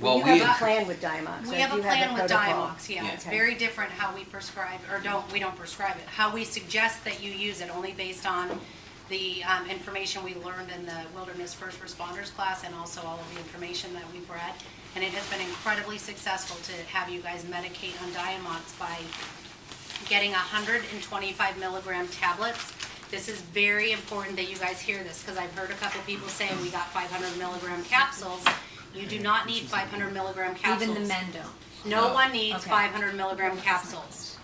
Well, You we, have a plan with Diamox. We right? have a You plan with protocol. Diamox, yeah. It's Okay. very different how we prescribe, or we don't prescribe it. How we suggest that you use it, only based on the information we learned in the Wilderness First Responders class, and also all of the information that we've read. And it has been incredibly successful to have you guys medicate on Diamox by getting 125 milligram tablets. This is very important that you guys hear this, because I've heard a couple people say we got 500 milligram capsules. You do not need 500 milligram capsules. even the men don't. No one needs Okay. 500 milligram capsules.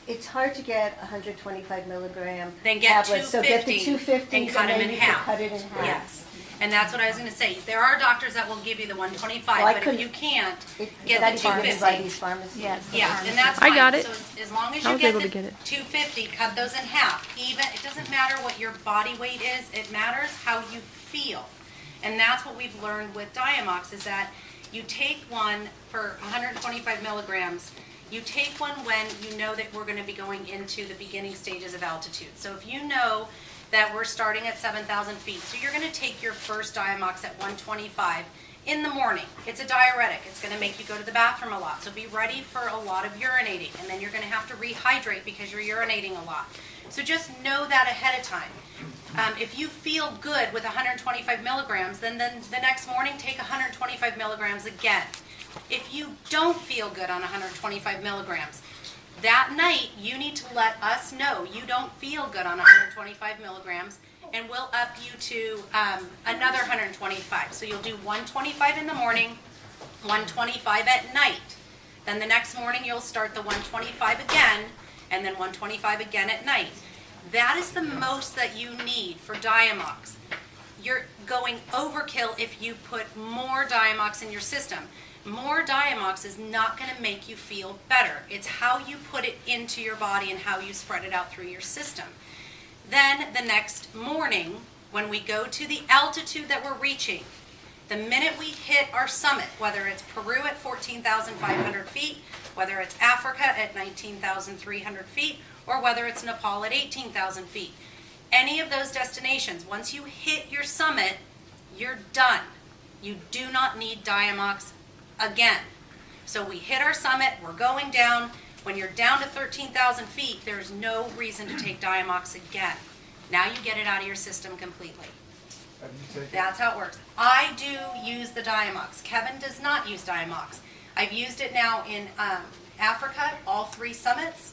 It's hard to get 125 milligram Then get tablets. So get the 250 250 and cut them in you half. can cut it in half. Yes, and that's what I was gonna say. There are doctors that will give you the 125, Well, I but if couldn't- you can't, It's get not the even given by 250. these pharmacies. Yeah, and that's I fine. got it. So as long as I you was get able the to get it. 250, cut those in half. Even, it doesn't matter what your body weight is, it matters how you feel. And that's what we've learned with Diamox, is that You take one for 125 milligrams. You take one when you know that we're going to be going into the beginning stages of altitude. So if you know that we're starting at 7,000 feet, so you're going to take your first Diamox at 125 in the morning. It's a diuretic. It's going to make you go to the bathroom a lot. So be ready for a lot of urinating, and then you're going to have to rehydrate because you're urinating a lot. So just know that ahead of time. If you feel good with 125 milligrams, then the next morning take 125 milligrams again. If you don't feel good on 125 milligrams, that night you need to let us know you don't feel good on 125 milligrams, and we'll up you to another 125. So you'll do 125 in the morning, 125 at night. Then the next morning you'll start the 125 again, and then 125 again at night. That is the most that you need for Diamox. You're going overkill if you put more Diamox in your system. More Diamox is not going to make you feel better. It's how you put it into your body and how you spread it out through your system. Then the next morning, when we go to the altitude that we're reaching, the minute we hit our summit, whether it's Peru at 14,500 feet, whether it's Africa at 19,300 feet, or whether it's Nepal at 18,000 feet, any of those destinations, once you hit your summit, you're done. You do not need Diamox again. So we hit our summit, we're going down. When you're down to 13,000 feet, there's no reason to take Diamox again. Now you get it out of your system completely. That's how it works. I do use the Diamox. Kevin does not use Diamox. I've used it now in Africa, all 3 summits.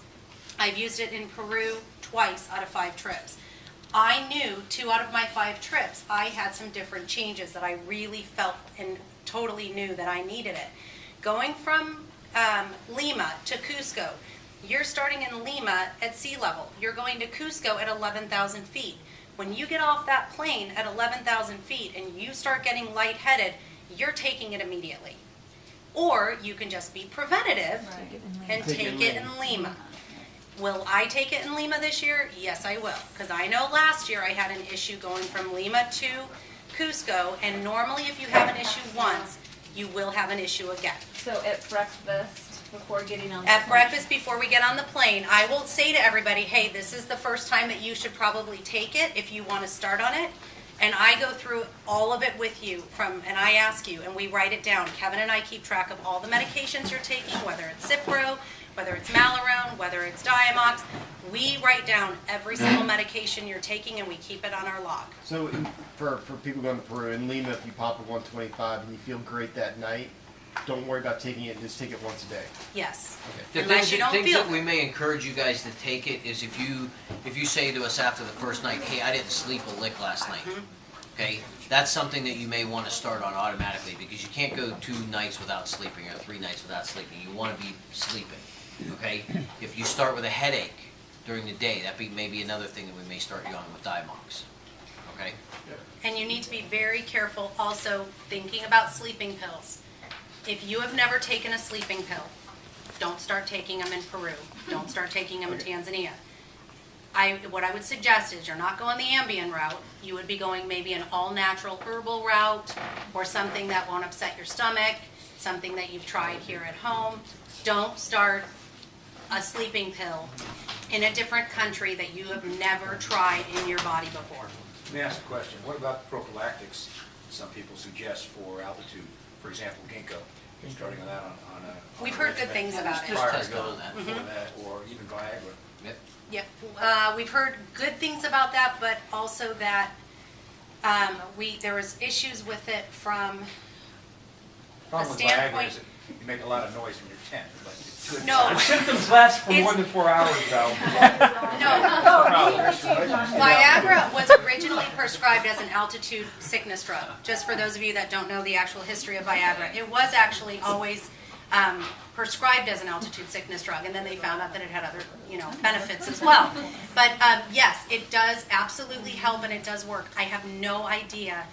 I've used it in Peru twice out of 5 trips. I knew 2 out of my 5 trips, I had some different changes that I really felt and totally knew that I needed it. Going from Lima to Cusco, you're starting in Lima at sea level. You're going to Cusco at 11,000 feet. When you get off that plane at 11,000 feet and you start getting lightheaded, you're taking it immediately. Or you can just be preventative and take it in Lima. Will I take it in Lima this year? Yes, I will. Because I know last year I had an issue going from Lima to Cusco, and normally if you have an issue once, you will have an issue again. So at breakfast before getting on the At plane? breakfast before we get on the plane, I will say to everybody, hey, this is the first time that you should probably take it if you want to start on it. And I go through all of it with you and I ask you, and we write it down. Kevin and I keep track of all the medications you're taking, whether it's Cipro, whether it's Malarone, whether it's Diamox. We write down every single medication you're taking and we keep it on our log. So for people going to Peru, in Lima, if you pop a 125 and you feel great that night, don't worry about taking it, just take it once a day. Yes. The Unless you don't things feel that we may encourage you guys to take it is if you say to us after the first night, hey, I didn't sleep a lick last night. Okay, that's something that you may want to start on automatically because you can't go 2 nights without sleeping or 3 nights without sleeping. You want to be sleeping. Okay, if you start with a headache during the day, that may be another thing that we may start you on with Diamox. Okay. And you need to be very careful also thinking about sleeping pills. If you have never taken a sleeping pill, don't start taking them in Peru. Don't start taking them in Tanzania. What I would suggest is you're not going the Ambien route. You would be going maybe an all-natural herbal route or something that won't upset your stomach, something that you've tried here at home. Don't start a sleeping pill in a different country that you have never tried in your body before. Let me ask a question. What about prophylactics some people suggest for altitude? For example, ginkgo. You're starting on that on a... We've heard good things about it. Prior to go before that, or even Viagra. Yep. Yep. We've heard good things about that, but also that there was issues with it from a Problem with Viagra standpoint. is that you make a lot of noise in your tent, but it's good. No. The symptoms last for more It's- than 4 hours, though. Viagra was originally prescribed as an altitude sickness drug, just for those of you that don't know the actual history of Viagra. It was actually always prescribed as an altitude sickness drug, and then they found out that it had other, benefits as well. But yes, it does absolutely help, and it does work. I have no idea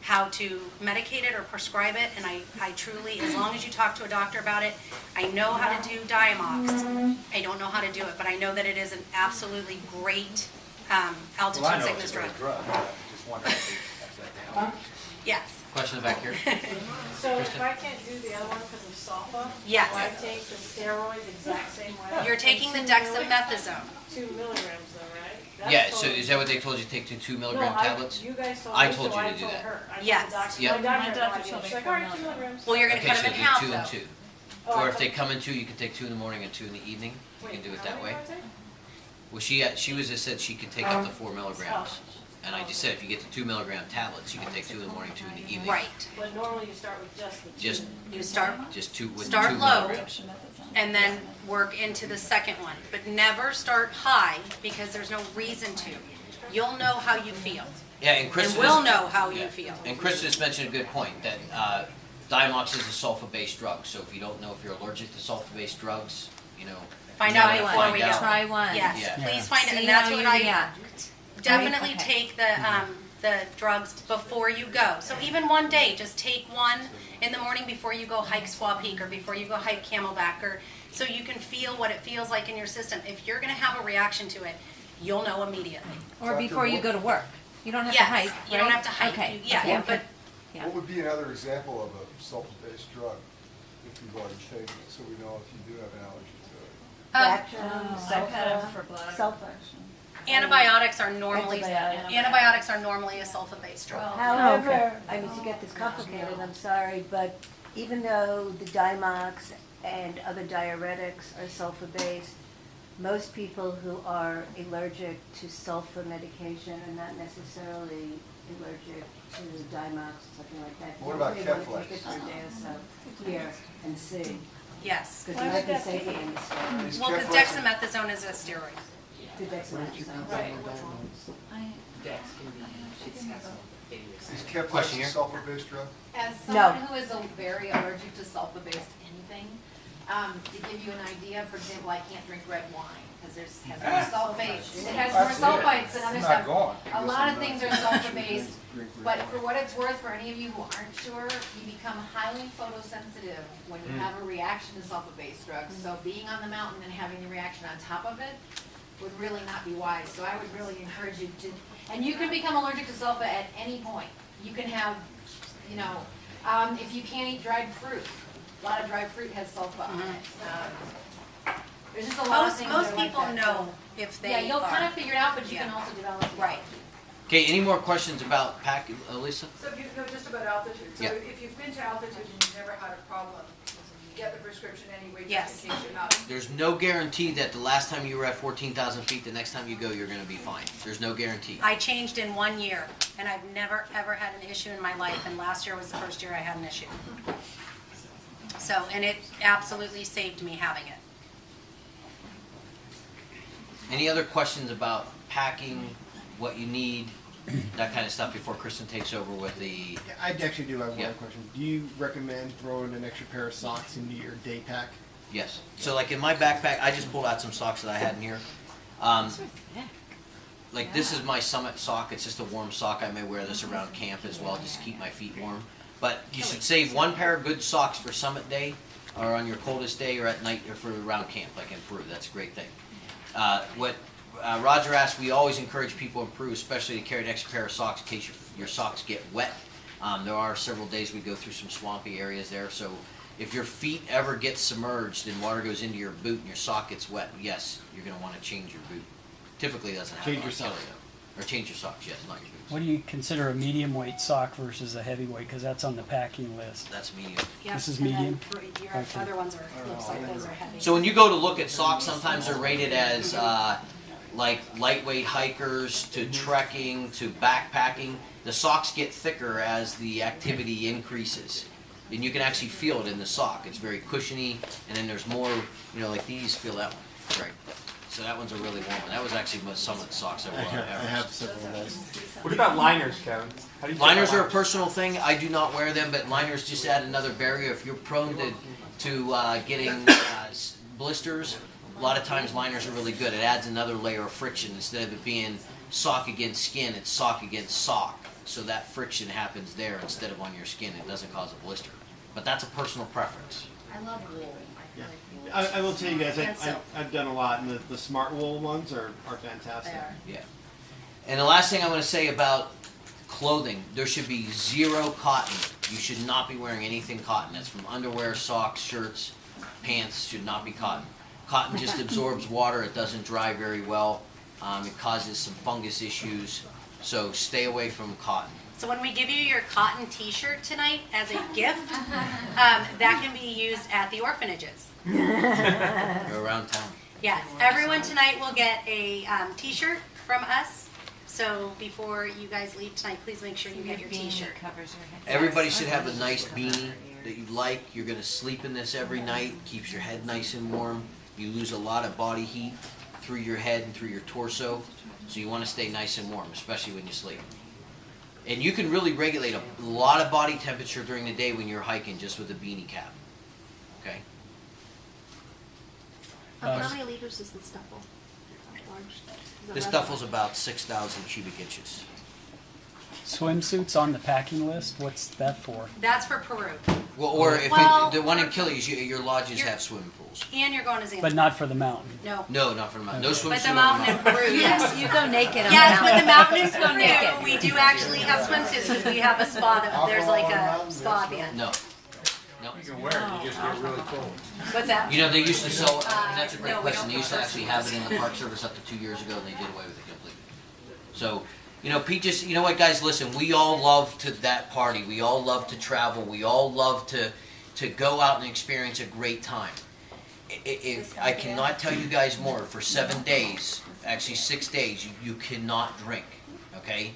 how to medicate it or prescribe it, and I truly, as long as you talk to a doctor about it, I know how to do Diamox. I don't know how to do it, but I know that it is an absolutely great altitude Well, I know sickness it's a drug. great drug. I'm just wondering if that's that to help. Yes. question back here. So if I can't do the other one because of SALFA? Yes. Do I take the steroid the exact same way? You're taking the dexamethasone. 2 milligrams though, right? That's Yeah, so totally- is that what they told you, take the 2 milligram No, tablets? you guys told I me, told so you I to do told that. her. I told Yes. the doctor. Yep. My doctor My had doctor no idea. told me She's like, 4 all right, 2 milligrams. milligrams. Well, you're gonna Okay, cut so them in do half 2 and though. 2. Oh, Or I if they thought- come in 2, you can take 2 in the morning and 2 in the evening. You can do it How that many way. do I take? Well, she was just said she could take up to 4 milligrams. And I just said if you get the 2 milligram tablets, you can take 2 in the morning, 2 in the evening. Right. But normally you start with just the 2. Just, You start just 2 with 2 Start low. milligrams. and then work into the second one. But never start high because there's no reason to. You'll know how you feel. Yeah, and Kristen And we'll is- know how you yeah. feel. And Kristen just mentioned a good point, that Diamox is a sulfa-based drug, so if you don't know if you're allergic to sulfa-based drugs, you know. Find you out gotta before find we out. go. Try one. Yes, Yeah. please find it, See and that's how what you I react. definitely Right? take the drugs before you go. So even one day, just take one in the morning before you go hike Squaw Peak or before you go hike Camelback, or so you can feel what it feels like in your system. If you're gonna have a reaction to it, you'll know immediately. Or before you go to work. You don't have to Yes, hike, you don't right? have to hike. Okay. You- yeah, okay. but Yeah. What would be another example of a sulfa-based drug, if you've already taken it, so we know if you do have an allergy to it? Bactrim, I've had them sulfa, for bladder sulfa. antibiotics are normally Antibiotics. a sulfa-based drug. However, I mean, to get this complicated, I'm sorry, but even though the Diamox and other diuretics are sulfa-based, most people who are allergic to sulfa medication are not necessarily allergic to Diamox, something like that. What about You may wanna Keflex? take it for a day or so here and see, Yes. because it might be safer than the steroid. Is Well, because Keflex- dexamethasone is a steroid. The dexamethasone. Is Keflex Question a here? sulfa-based drug? As No. someone who is very allergic to sulfa-based anything, to give you an idea, for example, I can't drink red wine because has more sulfates. It has more sulfites than other It's not stuff. gone. A lot of things are sulfa-based, but for what it's worth, for any of you who aren't sure, you become highly photosensitive when you have a reaction to sulfa-based drugs. So being on the mountain and having the reaction on top of it would really not be wise. So I would really encourage you to, and you can become allergic to sulfa at any point. You can have, you know, if you can't eat dried fruit, a lot of dried fruit has sulfa on it. There's just a lot of Most things that are like people that. know if they Yeah, you'll are. kind of figure it out, but you Yeah. can also develop. Right. Okay, any more questions about pack, Lisa? So if you know just about altitude, so Yeah. if you've been to altitude and you've never had a problem, get the prescription anyway, Yes. just in case you're not. There's no guarantee that the last time you were at 14,000 feet, the next time you go, you're gonna be fine. There's no guarantee. I changed in 1 year, and I've never, ever had an issue in my life, and last year was the first year I had an issue. So, and it absolutely saved me having it. Any other questions about packing, what you need, that kind of stuff before Kristen takes over with the, I actually do have one Yeah. question. Do you recommend throwing an extra pair of socks into your day pack? yes. So like in my backpack, I just pulled out some socks that I had in here. Like this is my Summit sock. It's just a warm sock. I may wear this around camp as well, just to keep my feet warm. But you should save one pair of good socks for Summit Day, or on your coldest day, or at night, or for around camp, like in Peru. That's a great thing. What Roger asked, we always encourage people in Peru, especially to carry an extra pair of socks in case your socks get wet. There are several days we go through some swampy areas there, so if your feet ever get submerged and water goes into your boot and your sock gets wet, yes, you're going to want to change your boot. Typically it doesn't happen. Change your on socks. Kelly, or change your socks, yes, not your boots. What do you consider a medium weight sock versus a heavy weight? Because that's on the packing list. That's medium. This is medium? Your Okay. other ones are, looks like those are heavy. So when you go to look at socks, sometimes they're rated as like lightweight hikers to trekking to backpacking. The socks get thicker as the activity increases. And you can actually feel it in the sock. It's very cushiony, and then there's more, you know, like these, feel that one. Right. So that one's a really warm one. That was actually my Summit socks I I wore. have several of those. What about liners, Kevin? How do you feel Liners about are a personal thing. I do not wear them, but liners just add another barrier. If you're prone to getting blisters, a lot of times liners are really good. It adds another layer of friction. Instead of it being sock against skin, it's sock against sock. So that friction happens there instead of on your skin. It doesn't cause a blister. But that's a personal preference. I love wool. Yeah. I will tell you guys, And silk. I've done a lot, and the Smart Wool ones are fantastic. They are. Yeah. And the last thing I'm going to say about Clothing, there should be zero cotton. You should not be wearing anything cotton. That's from underwear, socks, shirts, pants, should not be cotton. Cotton just absorbs water, it doesn't dry very well. It causes some fungus issues, so stay away from cotton. So when we give you your cotton t-shirt tonight as a gift, that can be used at the orphanages. Go around town. Yes, everyone tonight will get a t-shirt from us. So before you guys leave tonight, please make sure you get your t-shirt. Everybody should have a nice beanie that you like. You're gonna sleep in this every night, keeps your head nice and warm. You lose a lot of body heat through your head and through your torso, so you wanna stay nice and warm, especially when you sleep. And you can really regulate a lot of body temperature during the day when you're hiking just with a beanie cap, okay? How many liters is this duffel? Large? Is This that duffel's about 6,000 cubic inches. Swimsuits on the packing list, what's that for? That's for Peru. Well, or if Well, the one in Killies, your lodges You're- have swimming pools. And you're going to Zanzibar. But not for the mountain. No. No, not for the mountain. No Okay. swimsuit But the on mountain in Peru, yes. You go naked on Yes, the but the mountain is Go naked. Peru. We do actually have swimsuits because we have a spa. There's like a spa at the end. No. No. You can wear it, you just get really cold. What's that? You know, they used to sell, that's a great no, we question, don't they used to have actually have it in the Park Service up to 2 years ago, and they did away with it completely. So, you know, Pete just, you know what, guys, listen, we all love to that party, we all love to travel, we all love to go out and experience a great time. I cannot tell you guys more, for 7 days, actually 6 days, you cannot drink, okay?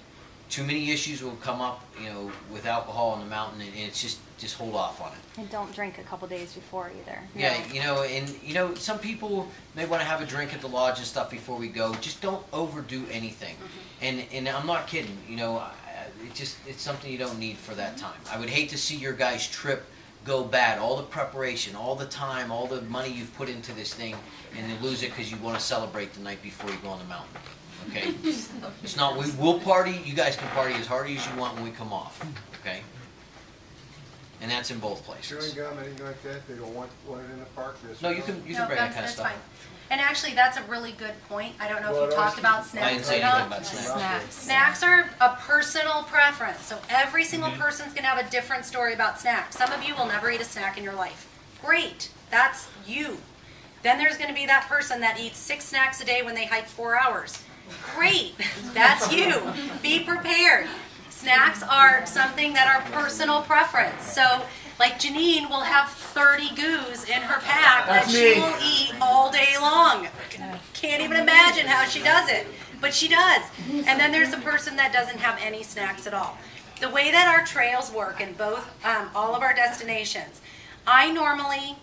Too many issues will come up, you know, with alcohol on the mountain, and it's just hold off on it. And don't drink a couple days before either. Yeah, you know, and you know, some people may want to have a drink at the lodge and stuff before we go. Just don't overdo anything. And I'm not kidding. You know, it's something you don't need for that time. I would hate to see your guys' trip go bad. All the preparation, all the time, all the money you've put into this thing, and then lose it because you want to celebrate the night before you go on the mountain. Okay, it's not. We'll party. You guys can party as hard as you want when we come off. Okay. And that's in both places. Chewing gum, anything like that, they don't want it in the park? No, you can bring that kind of stuff. Fine. And actually, that's a really good point. I don't know Well, if you talked about snacks I didn't say or anything not. about snacks. Snacks. Snacks are a personal preference, so every single person's gonna have a different story about snacks. Some of you will never eat a snack in your life. Great, that's you. Then there's gonna be that person that eats 6 snacks a day when they hike 4 hours. Great, that's you. Be prepared. Snacks are something that are personal preference. So, like Janine will have 30 goos in her pack that she will eat all day long. Can't even imagine how she does it, but she does. And then there's a person that doesn't have any snacks at all. The way that our trails work in both, all of our destinations, I normally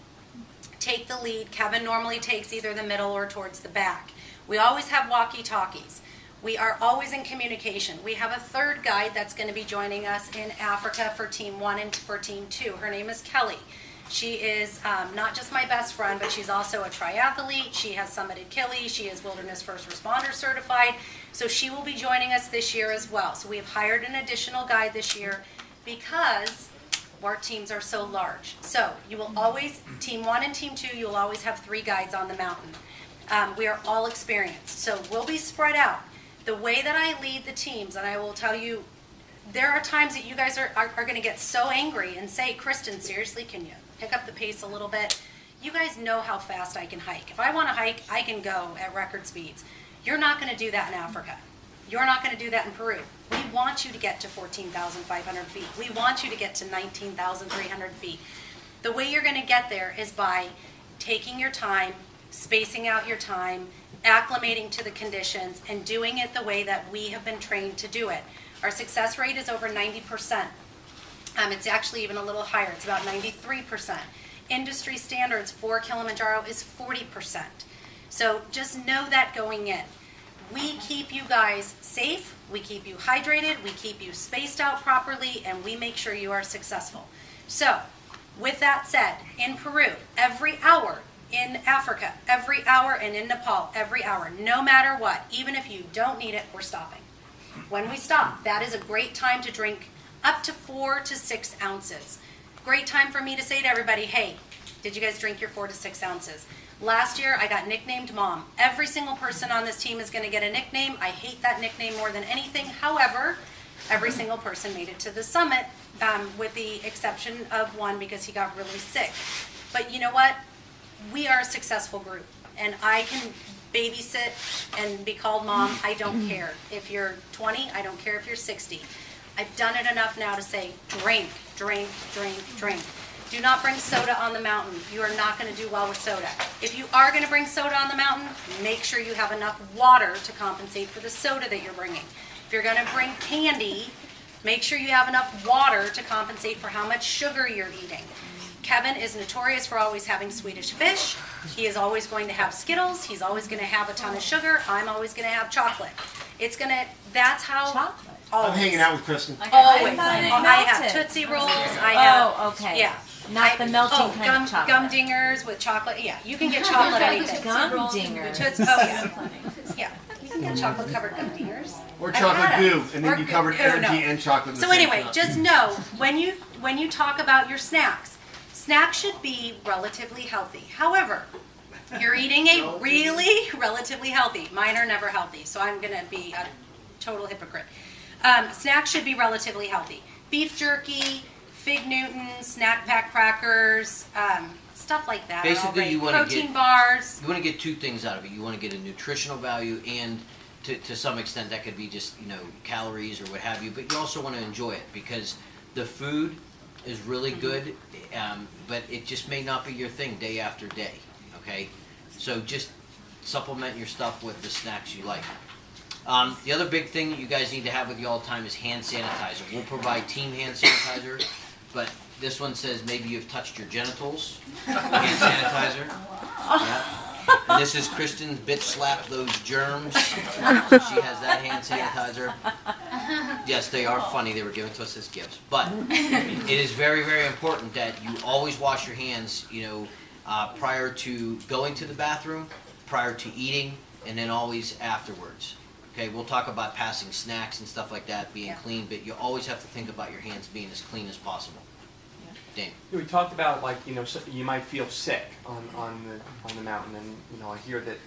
take the lead. Kevin normally takes either the middle or towards the back. We always have walkie-talkies. We are always in communication. We have a third guide that's going to be joining us in Africa for Team 1 and for Team 2. Her name is Kelly. She is not just my best friend, but she's also a triathlete. She has summited Killy. She is Wilderness First Responder certified. So she will be joining us this year as well. So we have hired an additional guide this year because our teams are so large. So you will always, Team 1 and Team 2, you will always have 3 guides on the mountain. We are all experienced. So we'll be spread out. The way that I lead the teams, and I will tell you, there are times that you guys are going to get so angry and say, Kristen, seriously, can you pick up the pace a little bit? You guys know how fast I can hike. If I want to hike, I can go at record speeds. You're not going to do that in Africa. You're not going to do that in Peru. We want you to get to 14,500 feet. We want you to get to 19,300 feet. The way you're going to get there is by taking your time, spacing out your time, acclimating to the conditions, and doing it the way that we have been trained to do it. Our success rate is over 90%. It's actually even a little higher. It's about 93%. Industry standards for Kilimanjaro is 40%. So just know that going in. We keep you guys safe, we keep you hydrated, we keep you spaced out properly, and we make sure you are successful. So, with that said, in Peru, every hour, in Africa, every hour, and in Nepal, every hour, no matter what, even if you don't need it, we're stopping. When we stop, that is a great time to drink up to 4 to 6 ounces. Great time for me to say to everybody, hey, did you guys drink your 4 to 6 ounces? Last year, I got nicknamed Mom. Every single person on this team is going to get a nickname. I hate that nickname more than anything. However, Every single person made it to the summit, with the exception of one because he got really sick. But you know what? We are a successful group, and I can babysit and be called mom. I don't care. If you're 20, I don't care if you're 60. I've done it enough now to say, drink, drink, drink, drink. Do not bring soda on the mountain. You are not going to do well with soda. If you are going to bring soda on the mountain, make sure you have enough water to compensate for the soda that you're bringing. If you're going to bring candy, make sure you have enough water to compensate for how much sugar you're eating. Kevin is notorious for always having Swedish fish. He is always going to have Skittles. He's always going to have a ton of sugar. I'm always going to have chocolate. That's how. Chocolate? Always. I'm hanging out with Kristen. Always. I I have Tootsie Rolls. I have. Oh, okay. Yeah. Not the melting kind of chocolate. Gum dingers with chocolate. Yeah, you can get chocolate anything. Gum dingers. Toots, oh yeah. Yeah, you can get chocolate covered gum dingers. Or I've chocolate had 'em. goo, and then Or you covered goo, energy no. and chocolate. in the So same anyway, cup. just know when you talk about your snacks, snacks should be relatively healthy. However, you're eating a really relatively healthy. Mine are never healthy, so I'm gonna be a total hypocrite. Snacks should be relatively healthy. Beef jerky, Fig Newtons, snack pack crackers, stuff like that. are all Basically, great. you want to protein get bars. You want to get two things out of it. You want to get a nutritional value, and to some extent that could be just calories or what have you. But you also want to enjoy it because the food is really good, but it just may not be your thing day after day. Okay, so just supplement your stuff with the snacks you like. The other big thing that you guys need to have with you all the time is hand sanitizer. We'll provide team hand sanitizer, but this one says maybe you've touched your genitals. Hand sanitizer. Yeah. And this is Kristen's bitch slap those germs. She has that hand sanitizer. Yes, they are funny. They were given to us as gifts. But it is very, very important that you always wash your hands, prior to going to the bathroom, prior to eating, and then always afterwards. Okay, we'll talk about passing snacks and stuff like that, being clean, but you always have to think about your hands being as clean as possible. Dane. We talked about you might feel sick on the mountain, and I hear that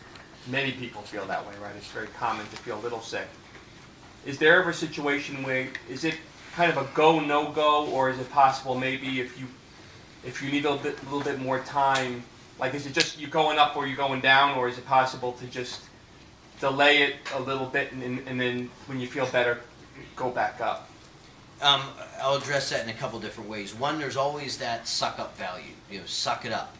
many people feel that way, right? It's very common to feel a little sick. Is there ever a situation where is it kind of a go no go, or is it possible maybe if you need a little bit more time, like is it just you going up or you going down, or is it possible to just delay it a little bit and then when you feel better go back up? I'll address that in a couple different ways. One, there's always that suck up value. Suck it up.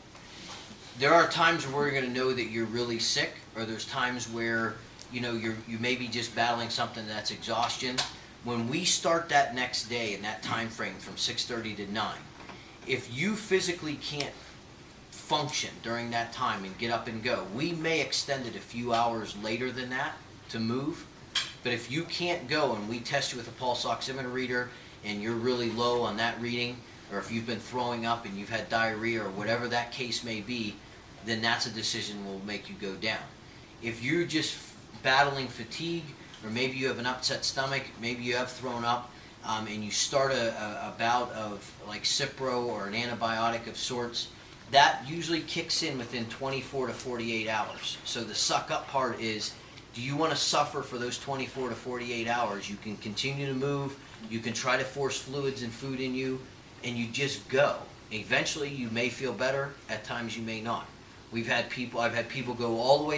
There are times where you're going to know that you're really sick, or there's times where you may be just battling something that's exhaustion. When we start that next day in that time frame from 6:30 to 9, if you physically can't function during that time and get up and go, we may extend it a few hours later than that to move. But if you can't go and we test you with a pulse oximeter reader and you're really low on that reading, or if you've been throwing up and you've had diarrhea or whatever that case may be, then that's a decision will make you go down. If you're just battling fatigue, or maybe you have an upset stomach, maybe you have thrown up, and you start a bout of like Cipro or an antibiotic of sorts, that usually kicks in within 24 to 48 hours. So the suck up part is, do you want to suffer for those 24 to 48 hours? You can continue to move, you can try to force fluids and food in you, and you just go. Eventually you may feel better, at times you may not. I've had people go all the way